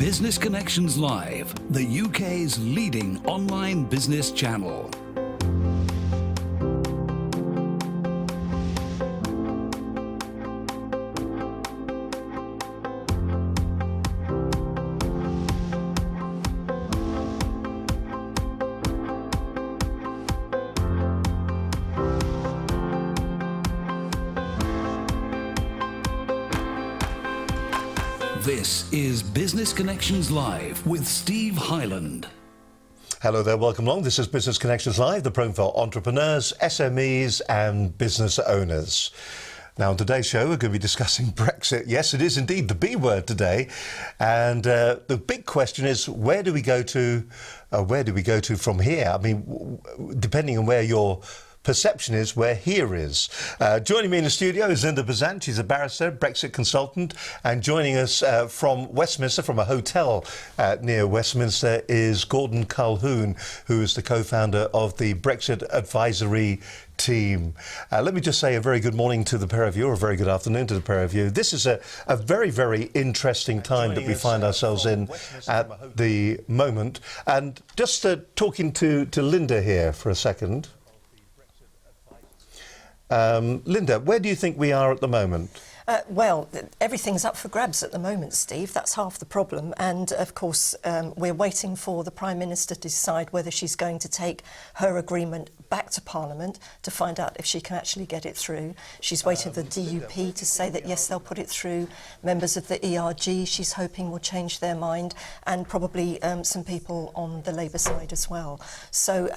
Business Connections Live, the UK's leading online business channel. This is Business Connections Live with Steve Hyland. Hello there, welcome along. This is Business Connections Live, the program for entrepreneurs, SMEs and business owners. Now on today's show we're going to be discussing Brexit. Yes, it is indeed the B word today. And the big question is, where do we go to from here? I mean, depending on where your perception is, where here is. Joining me in the studio is Linda Bazant. She's a barrister, Brexit consultant, and joining us from Westminster, from a hotel near Westminster, is Gordon Calhoun, who is the co-founder of the Brexit Advisory Team. Let me just say a very good morning to the pair of you, or a very good afternoon to the pair of you. This is a very, very interesting time that we find ourselves in at the moment. And just talking to Linda here for a second. Linda, where do you think we are at the moment? Well, everything's up for grabs at the moment, Steve. That's half the problem. And of course, we're waiting for the Prime Minister to decide whether she's going to take her agreement back to Parliament to find out if she can actually get it through. She's waiting for the DUP to say that, yes, they'll put it through. Members of the ERG, she's hoping, will change their mind, and probably some people on the Labour side as well. So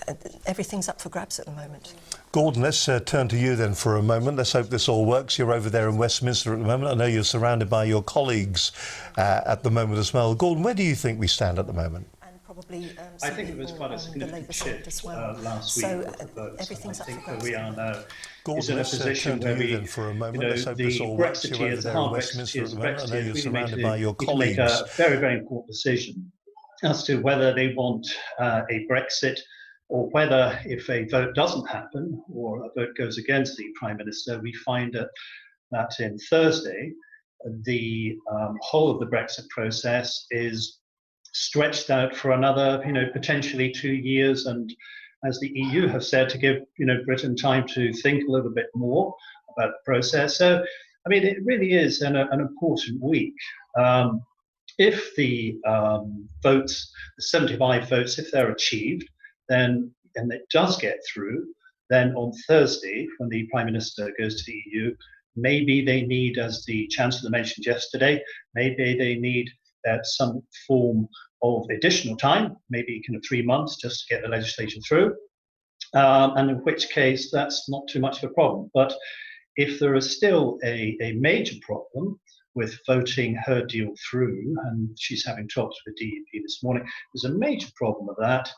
everything's up for grabs at the moment. Gordon, let's turn to you then for a moment. Let's hope this all works. You're over there in Westminster at the moment. I know you're surrounded by your colleagues at the moment as well. Gordon, where do you think we stand at the moment? And probably I think it was quite a significant shift as well. Last week. So everything's up for grabs. We are now Gordon, in a position where we, for a moment. you know, let's hope the this all works. You're over Brexiteers, there the in hard Westminster at Brexiteers, the moment. I know you're really surrounded by your colleagues. make a very, very important decision as to whether they want a Brexit, or whether, if a vote doesn't happen or a vote goes against the Prime Minister, we find that in Thursday, the whole of the Brexit process is stretched out for another, potentially 2 years. And as the EU have said, to give, Britain time to think a little bit more about the process. So, I mean, it really is an important week. If the votes, the 75 votes, if they're achieved, then, and it does get through, then on Thursday, when the Prime Minister goes to the EU, maybe they need, as the Chancellor mentioned yesterday, maybe they need some form of additional time, maybe kind of 3 months, just to get the legislation through. And in which case, that's not too much of a problem. But if there is still a major problem with voting her deal through, and she's having talks with the DUP this morning, there's a major problem with that,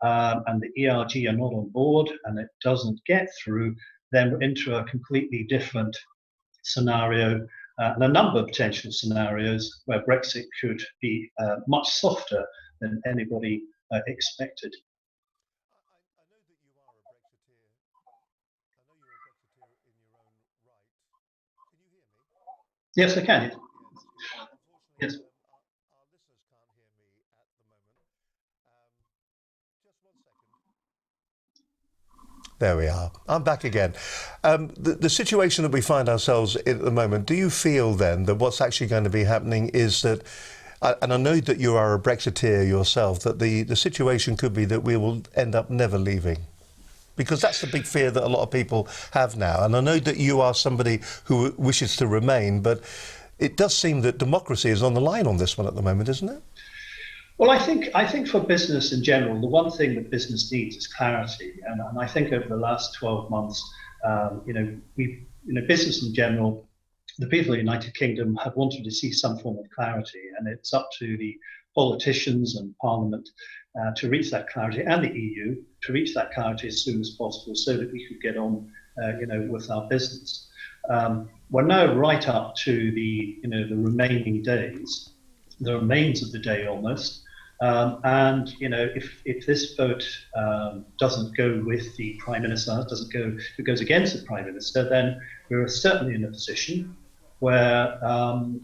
and the ERG are not on board, and it doesn't get through, then we're into a completely different scenario, and a number of potential scenarios where Brexit could be much softer than anybody expected. I know that you are a Brexiteer. I know you're a Brexiteer in your own right. Can you hear me? Yes, I can. Yes. Yes. Our listeners can't hear me at the moment. Just 1 second. There we are. I'm back again. The situation that we find ourselves in at the moment, do you feel then that what's actually going to be happening is that, and I know that you are a Brexiteer yourself, that the situation could be that we will end up never leaving? Because that's the big fear that a lot of people have now. And I know that you are somebody who wishes to remain, but it does seem that democracy is on the line on this one at the moment, isn't it? Well, I think for business in general, the one thing that business needs is clarity. And I think over the last 12 months, business in general, the people of the United Kingdom have wanted to see some form of clarity, and it's up to the politicians and Parliament to reach that clarity, and the EU to reach that clarity as soon as possible, so that we could get on, with our business. We're now right up to the remaining days, the remains of the day almost. And if this vote doesn't go with the Prime Minister, if it goes against the Prime Minister, then we're certainly in a position where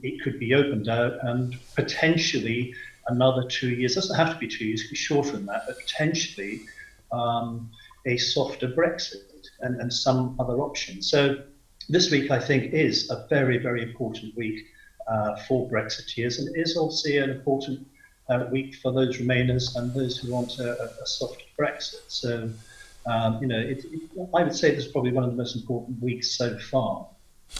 it could be opened out, and potentially another 2 years. It doesn't have to be 2 years, it could be shorter than that, but potentially a softer Brexit and some other options. So this week, I think, is a very, very important week for Brexiteers, and it is also an important week for those Remainers and those who want a soft Brexit. So, I would say this is probably one of the most important weeks so far.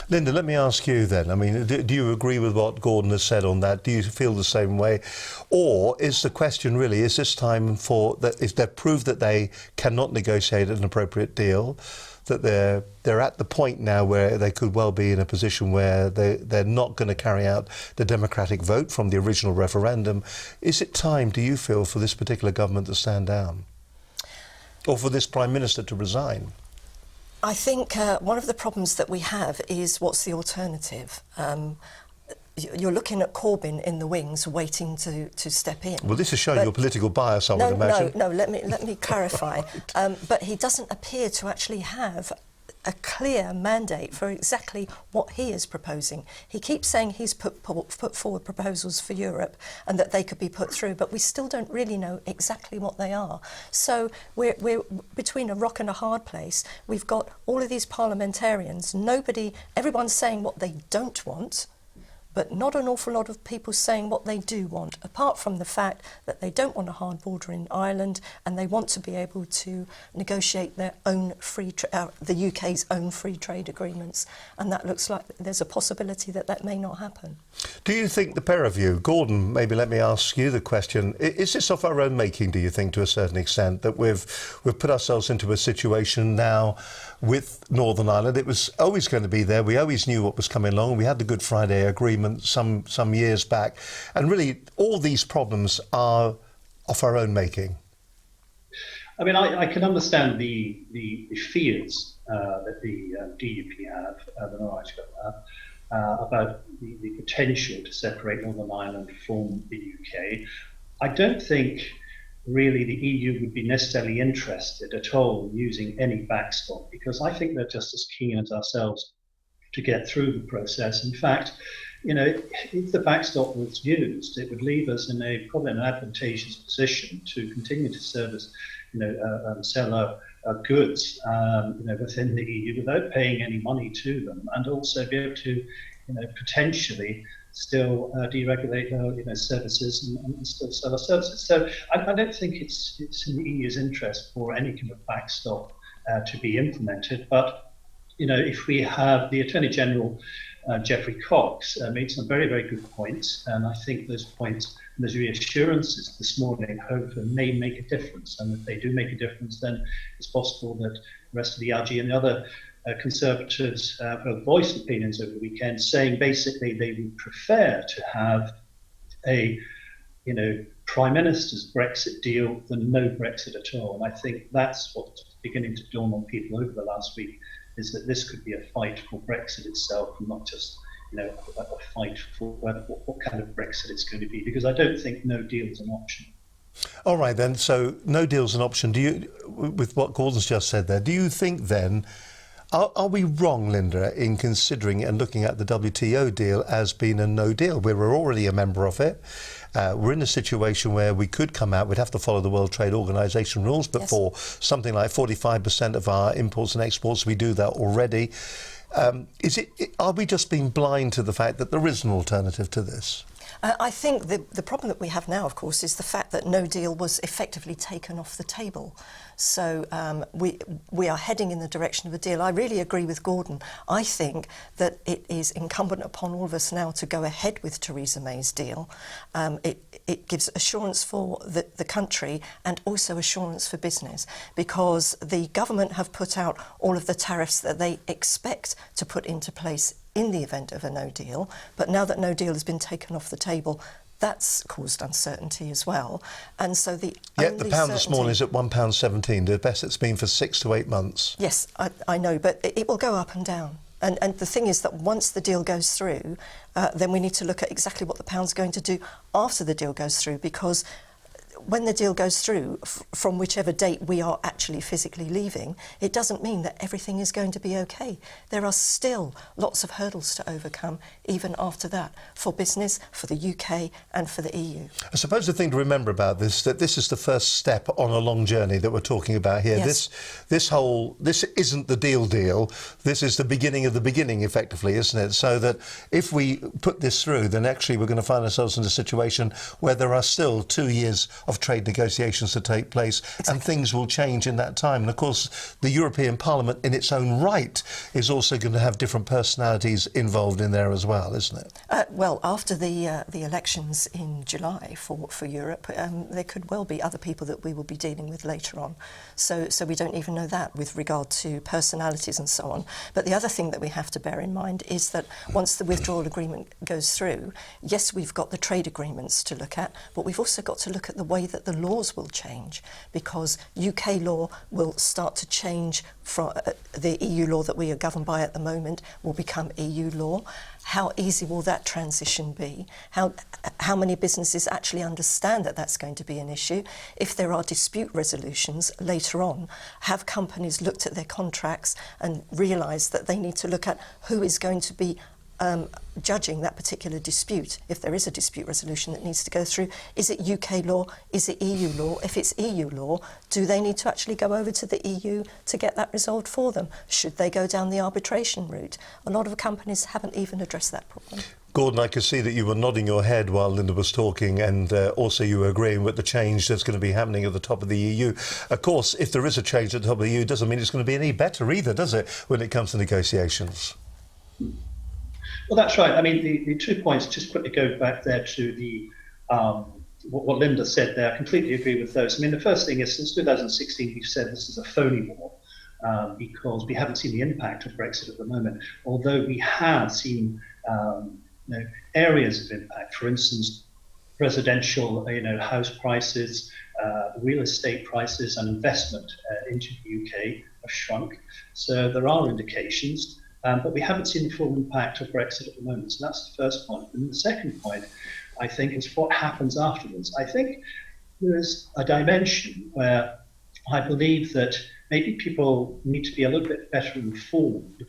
Linda, let me ask you then. I mean, do you agree with what Gordon has said on that? Do you feel the same way? Or is the question really, is this time for that? Is there proof that they cannot negotiate an appropriate deal? That they're at the point now where they could well be in a position where they're not going to carry out the democratic vote from the original referendum. Is it time, do you feel, for this particular government to stand down? Or for this Prime Minister to resign? I think one of the problems that we have is what's the alternative? You're looking at Corbyn in the wings waiting to step in. Well, this is showing your political bias, I would imagine. No, let me clarify. But he doesn't appear to actually have a clear mandate for exactly what he is proposing. He keeps saying he's put forward proposals for Europe and that they could be put through, but we still don't really know exactly what they are. So we're between a rock and a hard place. We've got all of these parliamentarians, everyone's saying what they don't want, but not an awful lot of people saying what they do want, apart from the fact that they don't want a hard border in Ireland and they want to be able to negotiate their own the UK's own free trade agreements. And that looks like there's a possibility that that may not happen. Do you think, the pair of you, Gordon, maybe let me ask you the question, is this of our own making, do you think, to a certain extent, that we've put ourselves into a situation now with Northern Ireland? It was always going to be there. We always knew what was coming along. We had the Good Friday Agreement some years back. And really, all these problems are of our own making. I mean, I can understand the fears that the DUP have, the Norwich government have, about the potential to separate Northern Ireland from the UK. I don't think really the EU would be necessarily interested at all in using any backstop, because I think they're just as keen as ourselves to get through the process. In fact, if the backstop was used, it would leave us in probably an advantageous position to continue to service, sell our goods, within the EU without paying any money to them, and also be able to, potentially still deregulate our services and still sell our services. So I don't think it's in the EU's interest for any kind of backstop to be implemented. But if we have the Attorney General Geoffrey Cox made some very, very good points, and I think those points and those reassurances this morning hopefully may make a difference. And if they do make a difference, then it's possible that the rest of the RG and the other Conservatives have voiced opinions over the weekend, saying basically they would prefer to have a Prime Minister's Brexit deal than no Brexit at all. And I think that's what's beginning to dawn on people over the last week, is that this could be a fight for Brexit itself, and not just a fight for what kind of Brexit it's going to be, because I don't think no deal is an option. All right then, so no deal's an option. Do you, with what Gordon's just said there, do you think then, are we wrong, Linda, in considering and looking at the WTO deal as being a no deal? We're already a member of it. We're in a situation where we could come out, we'd have to follow the World Trade Organization rules, but yes, for something like 45% of our imports and exports, we do that already. Are we just being blind to the fact that there is an alternative to this? I think the problem that we have now, of course, is the fact that no deal was effectively taken off the table. So we are heading in the direction of a deal. I really agree with Gordon. I think that it is incumbent upon all of us now to go ahead with Theresa May's deal. It gives assurance for the country and also assurance for business, because the government have put out all of the tariffs that they expect to put into place in the event of a no deal. But now that no deal has been taken off the table, that's caused uncertainty as well. And so the pound this morning is at £1.17, the best it's been for 6 to 8 months. Yes, I know, but it will go up and down. And the thing is that once the deal goes through, then we need to look at exactly what the pound's going to do after the deal goes through, because when the deal goes through, from whichever date we are actually physically leaving, it doesn't mean that everything is going to be okay. There are still lots of hurdles to overcome, even after that, for business, for the UK and for the EU. I suppose the thing to remember about this, that this is the first step on a long journey that we're talking about here. Yes. This isn't the deal. This is the beginning of the beginning, effectively, isn't it? So that if we put this through, then actually we're going to find ourselves in a situation where there are still 2 years of trade negotiations to take place, and things will change in that time. And of course, the European Parliament in its own right is also going to have different personalities involved in there as well, isn't it? Well, after the elections in July for Europe, there could well be other people that we will be dealing with later on. So we don't even know that with regard to personalities and so on. But the other thing that we have to bear in mind is that once the withdrawal agreement goes through, yes, we've got the trade agreements to look at, but we've also got to look at the way that the laws will change, because UK law will start to change from the EU law that we are governed by at the moment will become EU law. How easy will that transition be? How many businesses actually understand that that's going to be an issue? If there are dispute resolutions later on, have companies looked at their contracts and realised that they need to look at who is going to be judging that particular dispute? If there is a dispute resolution that needs to go through, is it UK law? Is it EU law? If it's EU law, do they need to actually go over to the EU to get that resolved for them? Should they go down the arbitration route? A lot of companies haven't even addressed that problem. Gordon, I could see that you were nodding your head while Linda was talking, and also you were agreeing with the change that's going to be happening at the top of the EU. Of course, if there is a change at the top of the EU, it doesn't mean it's going to be any better either, does it, when it comes to negotiations? Well, that's right. I mean, the 2 points, just quickly go back there to the what Linda said there. I completely agree with those. I mean, the first thing is, since 2016, we've said this is a phony war because we haven't seen the impact of Brexit at the moment, although we have seen areas of impact. For instance, residential, house prices, real estate prices and investment into the UK have shrunk. So there are indications. But we haven't seen the full impact of Brexit at the moment. So that's the first point. And the second point, I think, is what happens afterwards. I think there is a dimension where I believe that maybe people need to be a little bit better informed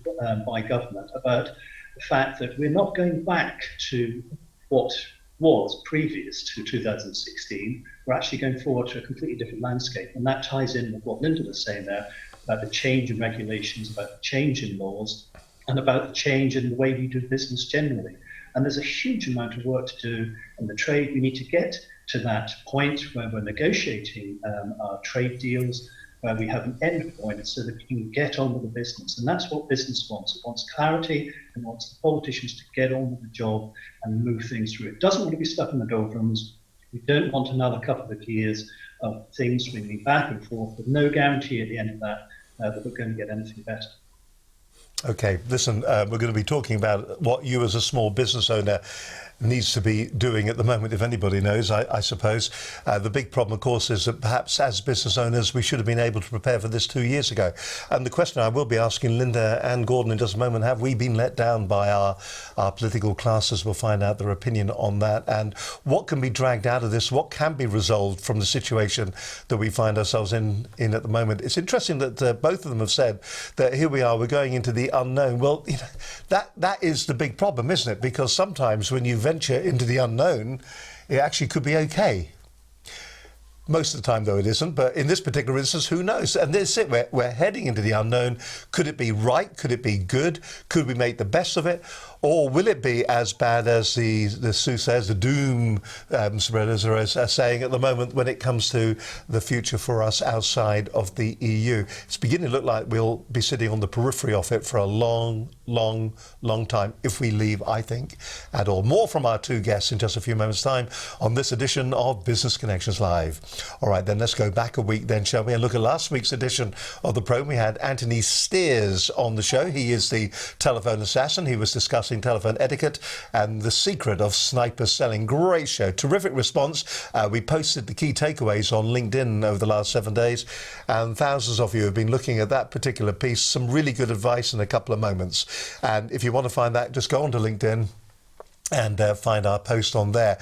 by government about the fact that we're not going back to what was previous to 2016. We're actually going forward to a completely different landscape. And that ties in with what Linda was saying there about the change in regulations, about the change in laws, and about the change in the way we do business generally. And there's a huge amount of work to do in the trade. We need to get to that point where we're negotiating our trade deals, where we have an end point so that we can get on with the business. And that's what business wants. It wants clarity and wants the politicians to get on with the job and move things through. It doesn't want to be stuck in the doldrums. We don't want another couple of years of things swinging back and forth with no guarantee at the end of that that we're going to get anything better. OK, listen, we're going to be talking about what you as a small business owner needs to be doing at the moment, if anybody knows, I suppose. The big problem, of course, is that perhaps as business owners, we should have been able to prepare for this 2 years ago. And the question I will be asking Linda and Gordon in just a moment, have we been let down by our political classes? We'll find out their opinion on that. And what can be dragged out of this? What can be resolved from the situation that we find ourselves in at the moment? It's interesting that both of them have said that here we are, we're going into the unknown. Well, that is the big problem, isn't it? Because sometimes when you venture into the unknown, it actually could be okay. Most of the time, though, it isn't. But in this particular instance, who knows? And this is it. We're heading into the unknown. Could it be right? Could it be good? Could we make the best of it? Or will it be as bad as the soothsayers, the doom spreaders are saying at the moment when it comes to the future for us outside of the EU? It's beginning to look like we'll be sitting on the periphery of it for a long time if we leave, I think, at all. More from our two guests in just a few moments' time on this edition of Business Connections Live. All right, then let's go back a week then, shall we, and look at last week's edition of the programme. We had Anthony Steers on the show. He is the telephone assassin. He was discussing telephone etiquette and the secret of snipers selling. Great show, terrific response. We posted the key takeaways on LinkedIn over the last 7 days, and thousands of you have been looking at that particular piece. Some really good advice in a couple of moments. And if you want to find that, just go onto LinkedIn and find our post on there.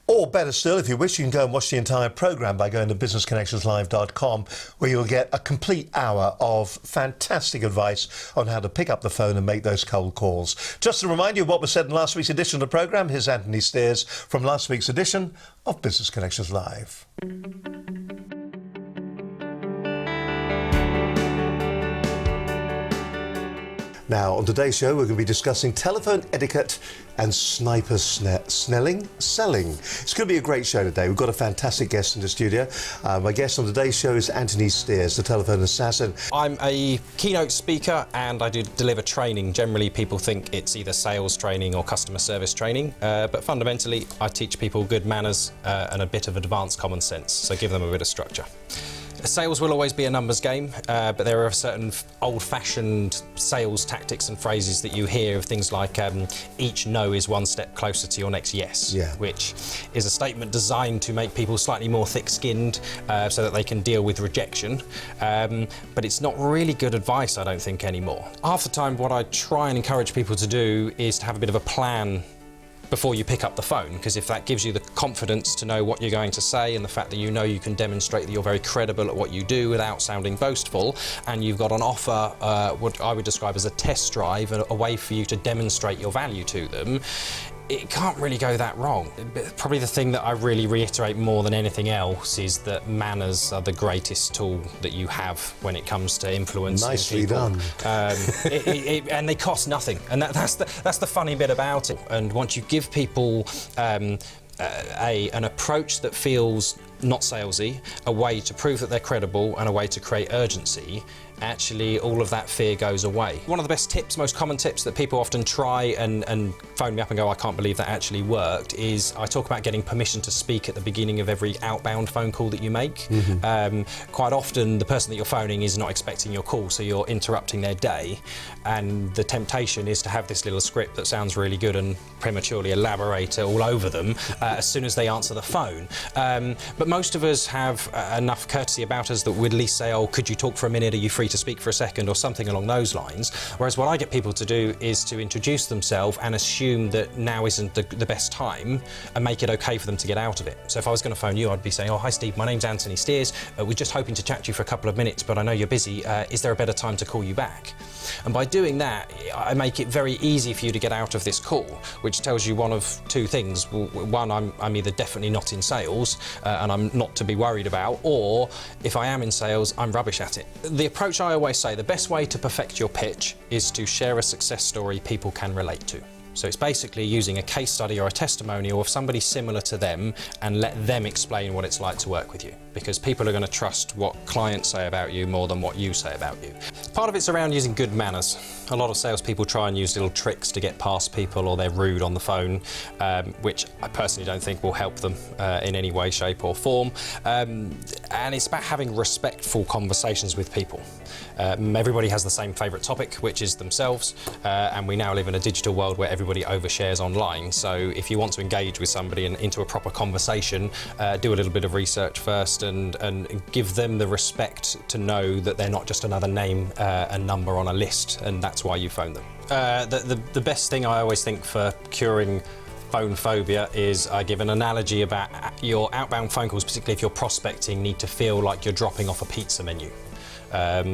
Or better still, if you wish, you can go and watch the entire programme by going to businessconnectionslive.com, where you'll get a complete hour of fantastic advice on how to pick up the phone and make those cold calls. Just to remind you of what was said in last week's edition of the programme, here's Anthony Steers from last week's edition of Business Connections Live. Now, on today's show, we're going to be discussing telephone etiquette and sniper selling. It's going to be a great show today. We've got a fantastic guest in the studio. My guest on today's show is Anthony Steers, the telephone assassin. I'm a keynote speaker and I do deliver training. Generally, people think it's either sales training or customer service training, but fundamentally, I teach people good manners and a bit of advanced common sense, so give them a bit of structure. Sales will always be a numbers game, but there are certain old-fashioned sales tactics and phrases that you hear of things like each no is one step closer to your next yes, which is a statement designed to make people slightly more thick-skinned so that they can deal with rejection. But it's not really good advice, I don't think, anymore. Half the time, what I try and encourage people to do is to have a bit of a plan before you pick up the phone, because if that gives you the confidence to know what you're going to say and the fact that you know you can demonstrate that you're very credible at what you do without sounding boastful, and you've got on offer what I would describe as a test drive, a way for you to demonstrate your value to them, it can't really go that wrong. Probably the thing that I really reiterate more than anything else is that manners are the greatest tool that you have when it comes to influencing people. Nicely done. And they cost nothing, and that's the funny bit about it. And once you give people an approach that feels not salesy, a way to prove that they're credible, and a way to create urgency, actually all of that fear goes away. One of the best tips, most common tips that people often try and phone me up and go, I can't believe that actually worked, is I talk about getting permission to speak at the beginning of every outbound phone call that you make. Quite often the person that you're phoning is not expecting your call, so you're interrupting their day, and the temptation is to have this little script that sounds really good and prematurely elaborate all over them as soon as they answer the phone. But most of us have enough courtesy about us that we'd at least say, oh, could you talk for a minute? Are you free to speak for a second, or something along those lines? Whereas what I get people to do is to introduce themselves and assume that now isn't the best time, and make it okay for them to get out of it. So if I was going to phone you, I'd be saying, oh, hi Steve, my name's Anthony Steers. We're just hoping to chat to you for a couple of minutes, but I know you're busy. Is there a better time to call you back? And by doing that, I make it very easy for you to get out of this call, which tells you one of two things. One, I'm either definitely not in sales and I'm not to be worried about, or if I am in sales, I'm rubbish at it. The approach I always say, the best way to perfect your pitch is to share a success story people can relate to. So it's basically using a case study or a testimonial of somebody similar to them and let them explain what it's like to work with you, because people are going to trust what clients say about you more than what you say about you. Part of it's around using good manners. A lot of salespeople try and use little tricks to get past people, or they're rude on the phone, which I personally don't think will help them in any way, shape or form. And it's about having respectful conversations with people. Everybody has the same favourite topic, which is themselves, and we now live in a digital world where everybody overshares online. So if you want to engage with somebody and into a proper conversation, do a little bit of research first and give them the respect to know that they're not just another name and number on a list, and that's why you phone them. The best thing I always think for curing phone phobia is I give an analogy about your outbound phone calls, particularly if you're prospecting, need to feel like you're dropping off a pizza menu.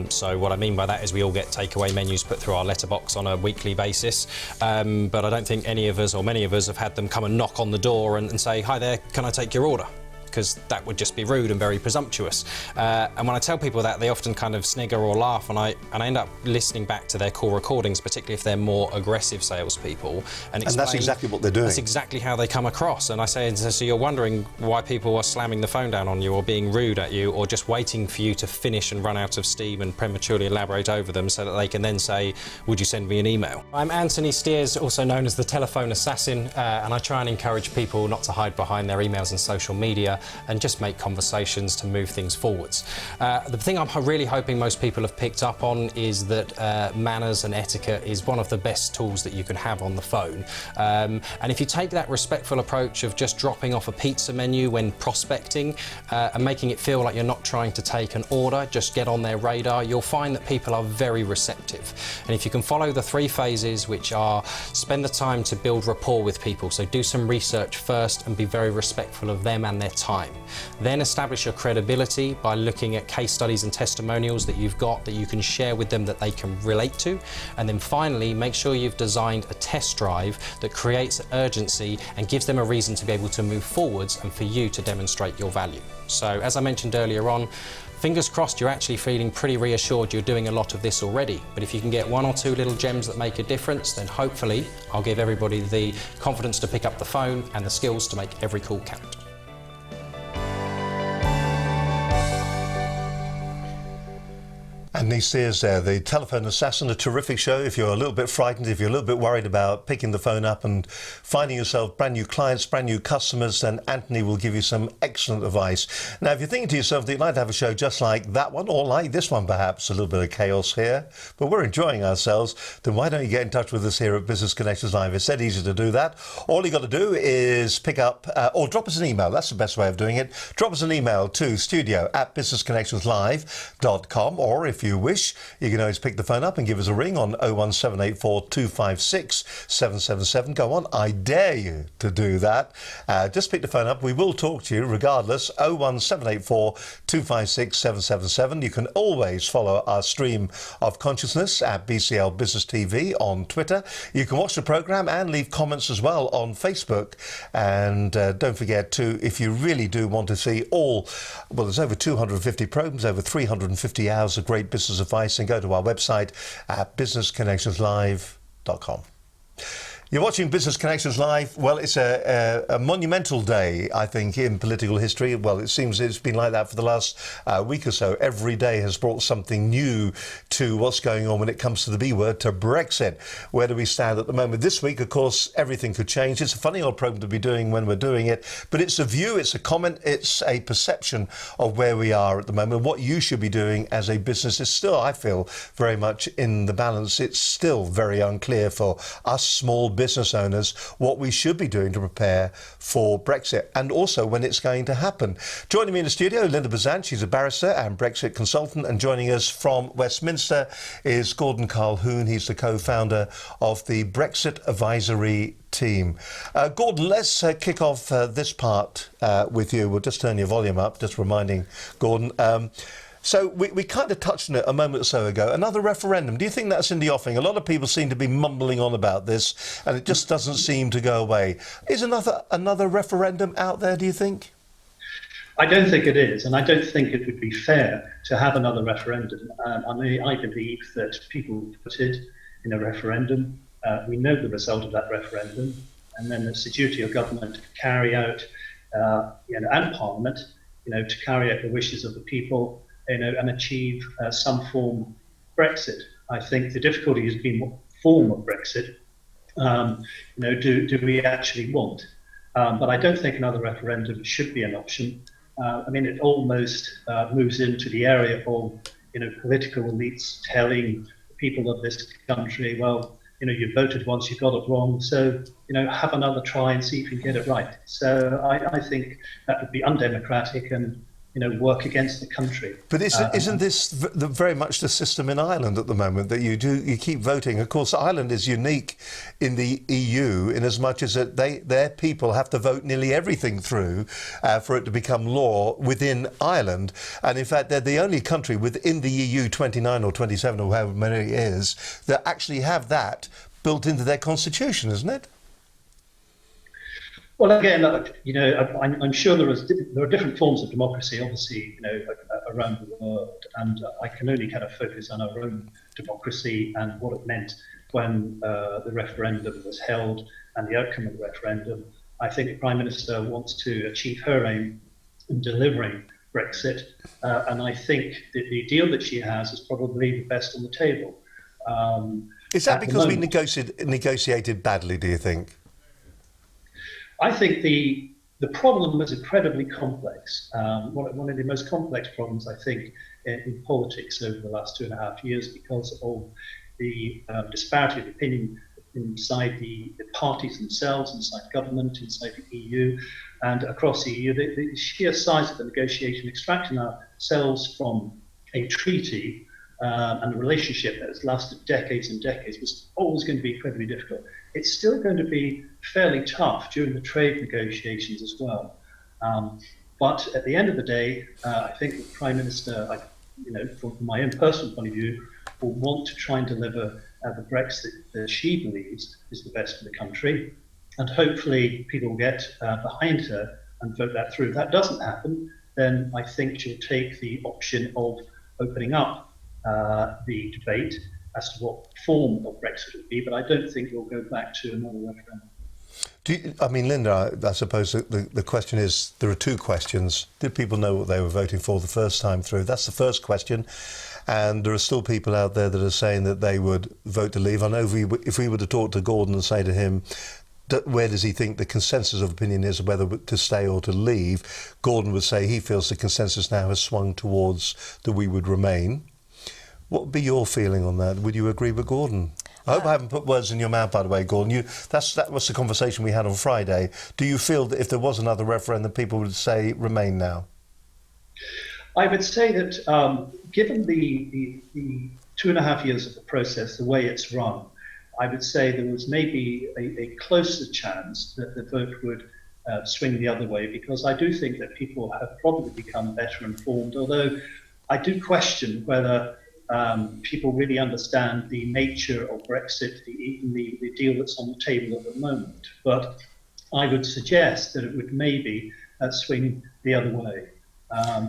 So what I mean by that is we all get takeaway menus put through our letterbox on a weekly basis, but I don't think any of us or many of us have had them come and knock on the door and say, hi there, can I take your order? Because that would just be rude and very presumptuous. And when I tell people that, they often kind of snigger or laugh, and I end up listening back to their call recordings, particularly if they're more aggressive salespeople, and that's exactly what they're doing. That's exactly how they come across. And I say, so you're wondering why people are slamming the phone down on you, or being rude at you, or just waiting for you to finish and run out of steam and prematurely elaborate over them so that they can then say, would you send me an email? I'm Anthony Steers, also known as the telephone assassin, and I try and encourage people not to hide behind their emails and social media, and just make conversations to move things forwards. The thing I'm really hoping most people have picked up on is that manners and etiquette is one of the best tools that you can have on the phone. And if you take that respectful approach of just dropping off a pizza menu when prospecting and making it feel like you're not trying to take an order, just get on their radar, you'll find that people are very receptive. And if you can follow the 3 phases, which are spend the time to build rapport with people, so do some research first and be very respectful of them and their time. Then establish your credibility by looking at case studies and testimonials that you've got that you can share with them that they can relate to. And then finally, make sure you've designed a test drive that creates urgency and gives them a reason to be able to move forwards and for you to demonstrate your value. So as I mentioned earlier on, fingers crossed you're actually feeling pretty reassured you're doing a lot of this already. But if you can get 1 or 2 little gems that make a difference, then hopefully I'll give everybody the confidence to pick up the phone and the skills to make every call count. And Nice Sears there, the telephone assassin, a terrific show. If you're a little bit frightened, if you're a little bit worried about picking the phone up and finding yourself brand new clients, brand new customers, then Anthony will give you some excellent advice. Now, if you're thinking to yourself that you'd like to have a show just like that one, or like this one perhaps, a little bit of chaos here, but we're enjoying ourselves, then why don't you get in touch with us here at Business Connections Live? It's dead easy to do that. All you got to do is pick up, or drop us an email. That's the best way of doing it. Drop us an email to studio@businessconnectionslive.com, or if you wish, you can always pick the phone up and give us a ring on 01784 256 777. Go on, I dare you to do that. Just pick the phone up. We will talk to you regardless. 01784 256 777. You can always follow our stream of consciousness at BCL Business TV on Twitter. You can watch the programme and leave comments as well on Facebook. And don't forget to, if you really do want to see all, well, there's over 250 programmes, over 350 hours of great business advice, and go to our website at businessconnectionslive.com. You're watching Business Connections Live. Well, it's a monumental day, I think, in political history. Well, it seems it's been like that for the last week or so. Every day has brought something new to what's going on when it comes to the B word, to Brexit. Where do we stand at the moment? This week, of course, everything could change. It's a funny old programme to be doing when we're doing it, but it's a view, it's a comment, it's a perception of where we are at the moment. What you should be doing as a business is still, I feel, very much in the balance. It's still very unclear for us small business owners what we should be doing to prepare for Brexit, and also when it's going to happen. Joining me in the studio, Linda Bazant, she's a barrister and Brexit consultant, and joining us from Westminster is Gordon Calhoun. He's the co-founder of the Brexit Advisory Team. Gordon, let's kick off this part with you. We'll just turn your volume up, just reminding Gordon. So we kind of touched on it a moment or so ago. Another referendum. Do you think that's in the offing? A lot of people seem to be mumbling on about this, and it just doesn't seem to go away. Is another referendum out there, do you think? I don't think it is, and I don't think it would be fair to have another referendum. I believe that people voted in a referendum. We know the result of that referendum, and then it's the duty of government to carry out, and Parliament, to carry out the wishes of the people, and achieve some form of Brexit. I think the difficulty has been what form of Brexit, do we actually want? But I don't think another referendum should be an option. It almost moves into the area of, political elites telling the people of this country, well, you voted once, you got it wrong, so, have another try and see if you can get it right. So I think that would be undemocratic and, work against the country. But isn't this very much the system in Ireland at the moment, that you keep voting? Of course, Ireland is unique in the EU in as much as that their people have to vote nearly everything through for it to become law within Ireland. And in fact, they're the only country within the EU 29 or 27 or however many it is that actually have that built into their constitution, isn't it? Well, again, I'm sure there are different forms of democracy, obviously, around the world, and I can only kind of focus on our own democracy and what it meant when the referendum was held and the outcome of the referendum. I think the Prime Minister wants to achieve her aim in delivering Brexit, and I think that the deal that she has is probably the best on the table. Is that because we negotiated badly, do you think? I think the the problem is incredibly complex. One of the most complex problems, I think, in politics over the last 2.5 years, because of the disparity of opinion inside the parties themselves, inside government, inside the EU, and across the EU. The sheer size of the negotiation, extracting ourselves from a treaty and a relationship that has lasted decades and decades, was always going to be incredibly difficult. It's still going to be fairly tough during the trade negotiations as well. But at the end of the day, I think the Prime Minister, from my own personal point of view, will want to try and deliver the Brexit that she believes is the best for the country. And hopefully people will get behind her and vote that through. If that doesn't happen, then I think she'll take the option of opening up the debate as to what form of Brexit would be, but I don't think we'll go back to another referendum. Linda, I suppose the question is, there are two questions. Did people know what they were voting for the first time through? That's the first question. And there are still people out there that are saying that they would vote to leave. I know if we were to talk to Gordon and say to him, where does he think the consensus of opinion is, whether to stay or to leave, Gordon would say he feels the consensus now has swung towards that we would remain. What would be your feeling on that? Would you agree with Gordon? I hope I haven't put words in your mouth, by the way, Gordon. That was the conversation we had on Friday. Do you feel that if there was another referendum, people would say remain now? I would say that given the 2.5 years of the process, the way it's run, I would say there was maybe a closer chance that the vote would swing the other way, because I do think that people have probably become better informed, although I do question whether people really understand the nature of Brexit, even the deal that's on the table at the moment. But I would suggest that it would maybe swing the other way.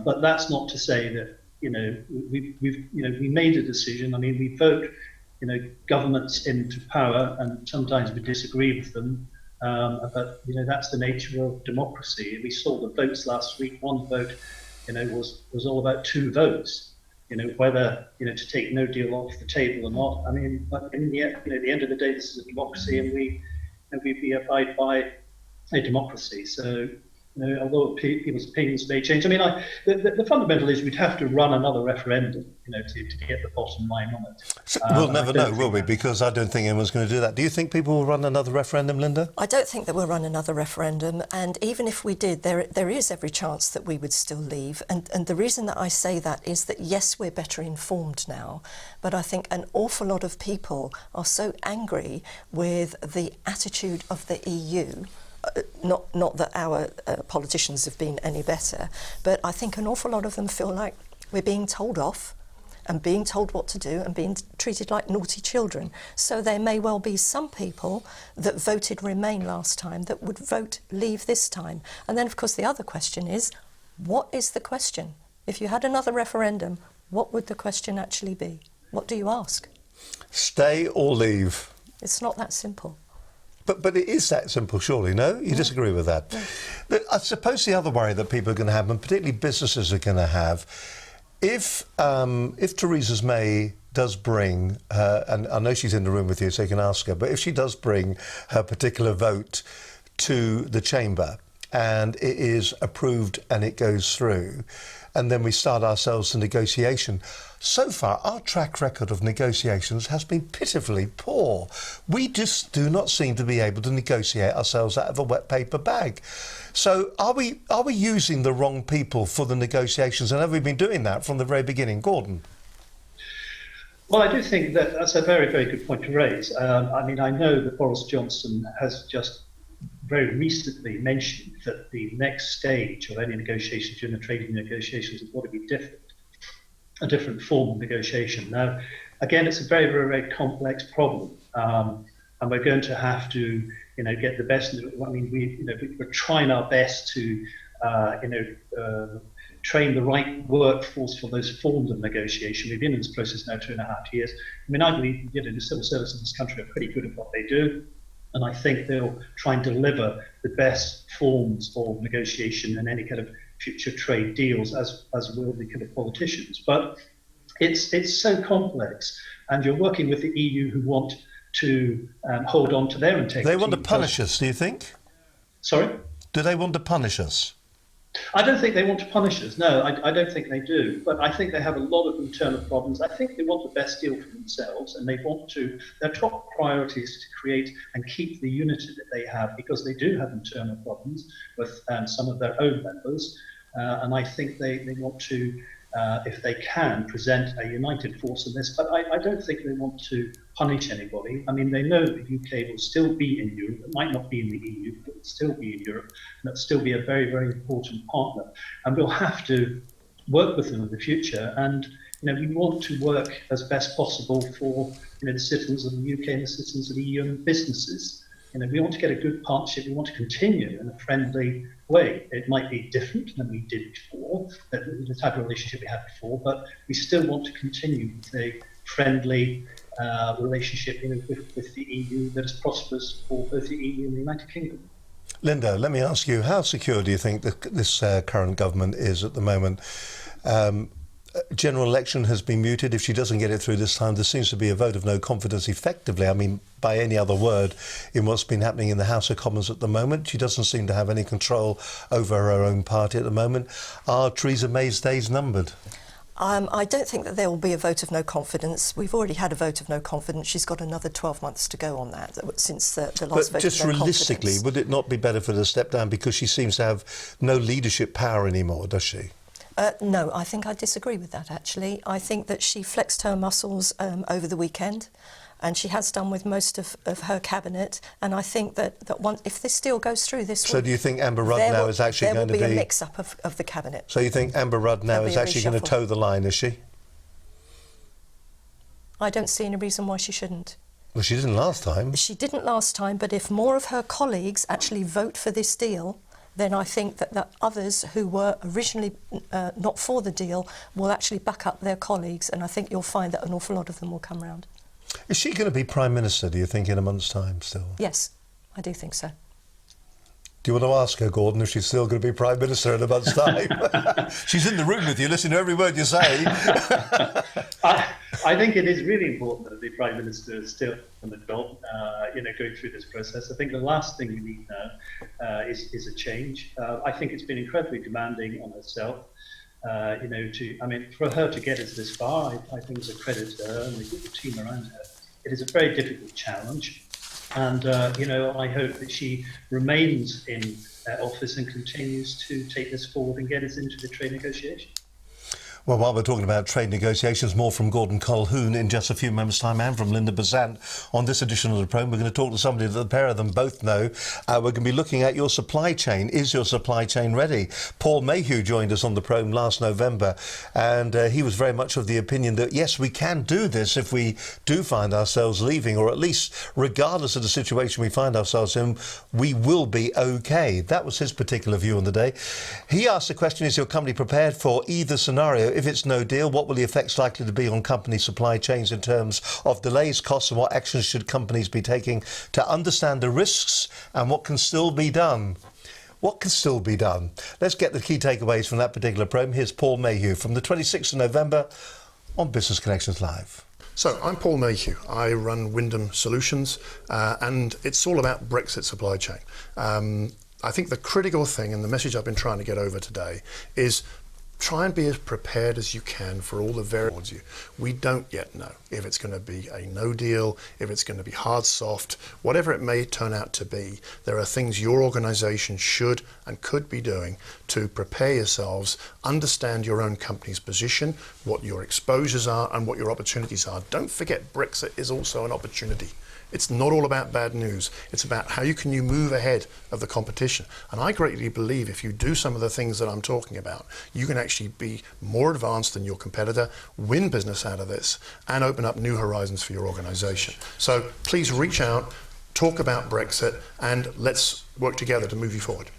But that's not to say that we made a decision. I mean, we vote governments into power, and sometimes we disagree with them. But that's the nature of democracy. We saw the votes last week. One vote, was all about 2 votes. Whether to take no deal off the table or not. I mean, but in the end of the day, this is a democracy, and we abide by a democracy. So, although people's opinions may change, I mean, the fundamental is we'd have to run another referendum, to get the bottom line on it. We'll never know, will we? Because I don't think anyone's going to do that. Do you think people will run another referendum, Linda? I don't think that we'll run another referendum, and even if we did, there is every chance that we would still leave. And the reason that I say that is that, yes, we're better informed now, but I think an awful lot of people are so angry with the attitude of the EU. Not that our politicians have been any better, but I think an awful lot of them feel like we're being told off and being told what to do and being treated like naughty children. So there may well be some people that voted Remain last time that would vote Leave this time. And then, of course, the other question is, what is the question? If you had another referendum, what would the question actually be? What do you ask? Stay or leave? It's not that simple. But it is that simple, surely, no? You disagree with that? Yeah. I suppose the other worry that people are going to have, and particularly businesses are going to have, if Theresa May does bring her, and I know she's in the room with you, so you can ask her, but if she does bring her particular vote to the chamber and it is approved and it goes through, and then we start ourselves the negotiation. So far, our track record of negotiations has been pitifully poor. We just do not seem to be able to negotiate ourselves out of a wet paper bag. So are we using the wrong people for the negotiations, and have we been doing that from the very beginning? Gordon? Well, I do think that that's a very, very good point to raise. I mean, I know that Boris Johnson has just very recently mentioned that the next stage of any negotiations during the trading negotiations is going to be different, a different form of negotiation. Now, again, it's a very, very, very complex problem, and we're going to have to, get the best. I mean, we're trying our best to, train the right workforce for those forms of negotiation. We've been in this process now 2.5 years. I mean, I believe the civil service in this country are pretty good at what they do. And I think they'll try and deliver the best forms of negotiation and any kind of future trade deals, as will the kind of politicians. But it's so complex, and you're working with the EU, who want to hold on to their integrity. They want to punish us, do you think? Sorry? Do they want to punish us? I don't think they want to punish us. No, I don't think they do. But I think they have a lot of internal problems. I think they want the best deal for themselves, and they want to. Their top priority is to create and keep the unity that they have, because they do have internal problems with some of their own members. And I think they want to, if they can, present a united force in this. But I don't think they want to punish anybody. I mean, they know the UK will still be in Europe. It might not be in the EU, but it will still be in Europe, and it'll still be a very, very important partner. And we'll have to work with them in the future. And we want to work as best possible for the citizens of the UK and the citizens of the EU and businesses. We want to get a good partnership. We want to continue in a friendly way. It might be different than we did before, the type of relationship we had before, but we still want to continue with a friendly relationship with the EU that is prosperous for both the EU and the United Kingdom. Linda, let me ask you, how secure do you think this current government is at the moment? General election has been muted. If she doesn't get it through this time, there seems to be a vote of no confidence effectively. I mean, by any other word, in what's been happening in the House of Commons at the moment. She doesn't seem to have any control over her own party at the moment. Are Theresa May's days numbered? I don't think that there will be a vote of no confidence. We've already had a vote of no confidence. She's got another 12 months to go on that since the last vote of no confidence. But just realistically, would it not be better for her to step down, because she seems to have no leadership power anymore, does she? No, I think I disagree with that, actually. I think that she flexed her muscles over the weekend, and she has done with most of her cabinet. And I think that if this deal goes through this week... So do you think Amber Rudd now is actually going to be... There will be a mix-up of the cabinet. So you think Amber Rudd now is actually going to toe the line, is she? I don't see any reason why she shouldn't. Well, she didn't last time. She didn't last time, but if more of her colleagues actually vote for this deal, then I think that others who were originally not for the deal will actually back up their colleagues, and I think you'll find that an awful lot of them will come round. Is she going to be Prime Minister, do you think, in a month's time still? Yes, I do think so. Do you want to ask her, Gordon, if she's still going to be Prime Minister in a month's time? She's in the room with you, listening to every word you say. I think it is really important that the Prime Minister is still on the job, going through this process. I think the last thing we need now is a change. I think it's been incredibly demanding on herself. For her to get us this far, I think it's a credit to her and the team around her. It is a very difficult challenge. And, I hope that she remains in office and continues to take this forward and get us into the trade negotiation. Well, while we're talking about trade negotiations, more from Gordon Colquhoun in just a few moments' time, and from Linda Besant on this edition of the programme. We're going to talk to somebody that the pair of them both know. We're going to be looking at your supply chain. Is your supply chain ready? Paul Mayhew joined us on the programme last November, and he was very much of the opinion that, yes, we can do this if we do find ourselves leaving, or at least, regardless of the situation we find ourselves in, we will be OK. That was his particular view on the day. He asked the question, is your company prepared for either scenario? If it's no deal, what will the effects likely to be on company supply chains in terms of delays, costs, and what actions should companies be taking to understand the risks and what can still be done? What can still be done? Let's get the key takeaways from that particular programme. Here's Paul Mayhew from the 26th of November on Business Connections Live. So, I'm Paul Mayhew. I run Wyndham Solutions, and it's all about Brexit supply chain. I think the critical thing, and the message I've been trying to get over today, is try and be as prepared as you can for all the variables. We don't yet know if it's going to be a no deal, if it's going to be hard, soft, whatever it may turn out to be. There are things your organisation should and could be doing to prepare yourselves, understand your own company's position, what your exposures are and what your opportunities are. Don't forget, Brexit is also an opportunity. It's not all about bad news. It's about how you move ahead of the competition. And I greatly believe if you do some of the things that I'm talking about, you can actually be more advanced than your competitor, win business out of this, and open up new horizons for your organisation. So please reach out, talk about Brexit, and let's work together to move you forward.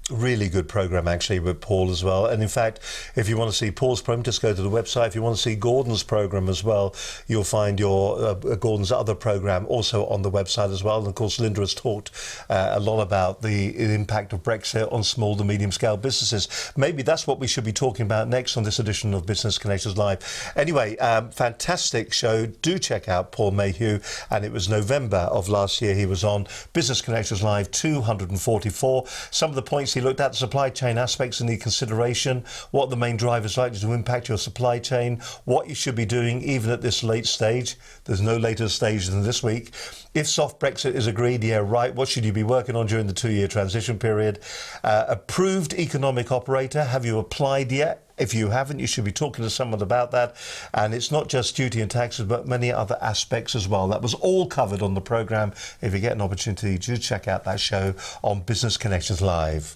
Really good program actually with Paul as well. And in fact, if you want to see Paul's program, just go to the website. If you want to see Gordon's program as well, you'll find your Gordon's other program also on the website as well. And of course, Linda has talked a lot about the impact of Brexit on small to medium scale businesses. Maybe that's what we should be talking about next on this edition of Business Connections Live. Anyway, fantastic show. Do check out Paul Mayhew. And it was November of last year he was on Business Connections Live 244. Some of the points he looked at: the supply chain aspects and the consideration, what the main drivers likely to impact your supply chain, what you should be doing even at this late stage. There's no later stage than this week. If soft Brexit is agreed, yeah, right, what should you be working on during the 2-year transition period? Approved economic operator, have you applied yet? If you haven't, you should be talking to someone about that. And it's not just duty and taxes, but many other aspects as well. That was all covered on the programme. If you get an opportunity, do check out that show on Business Connections Live.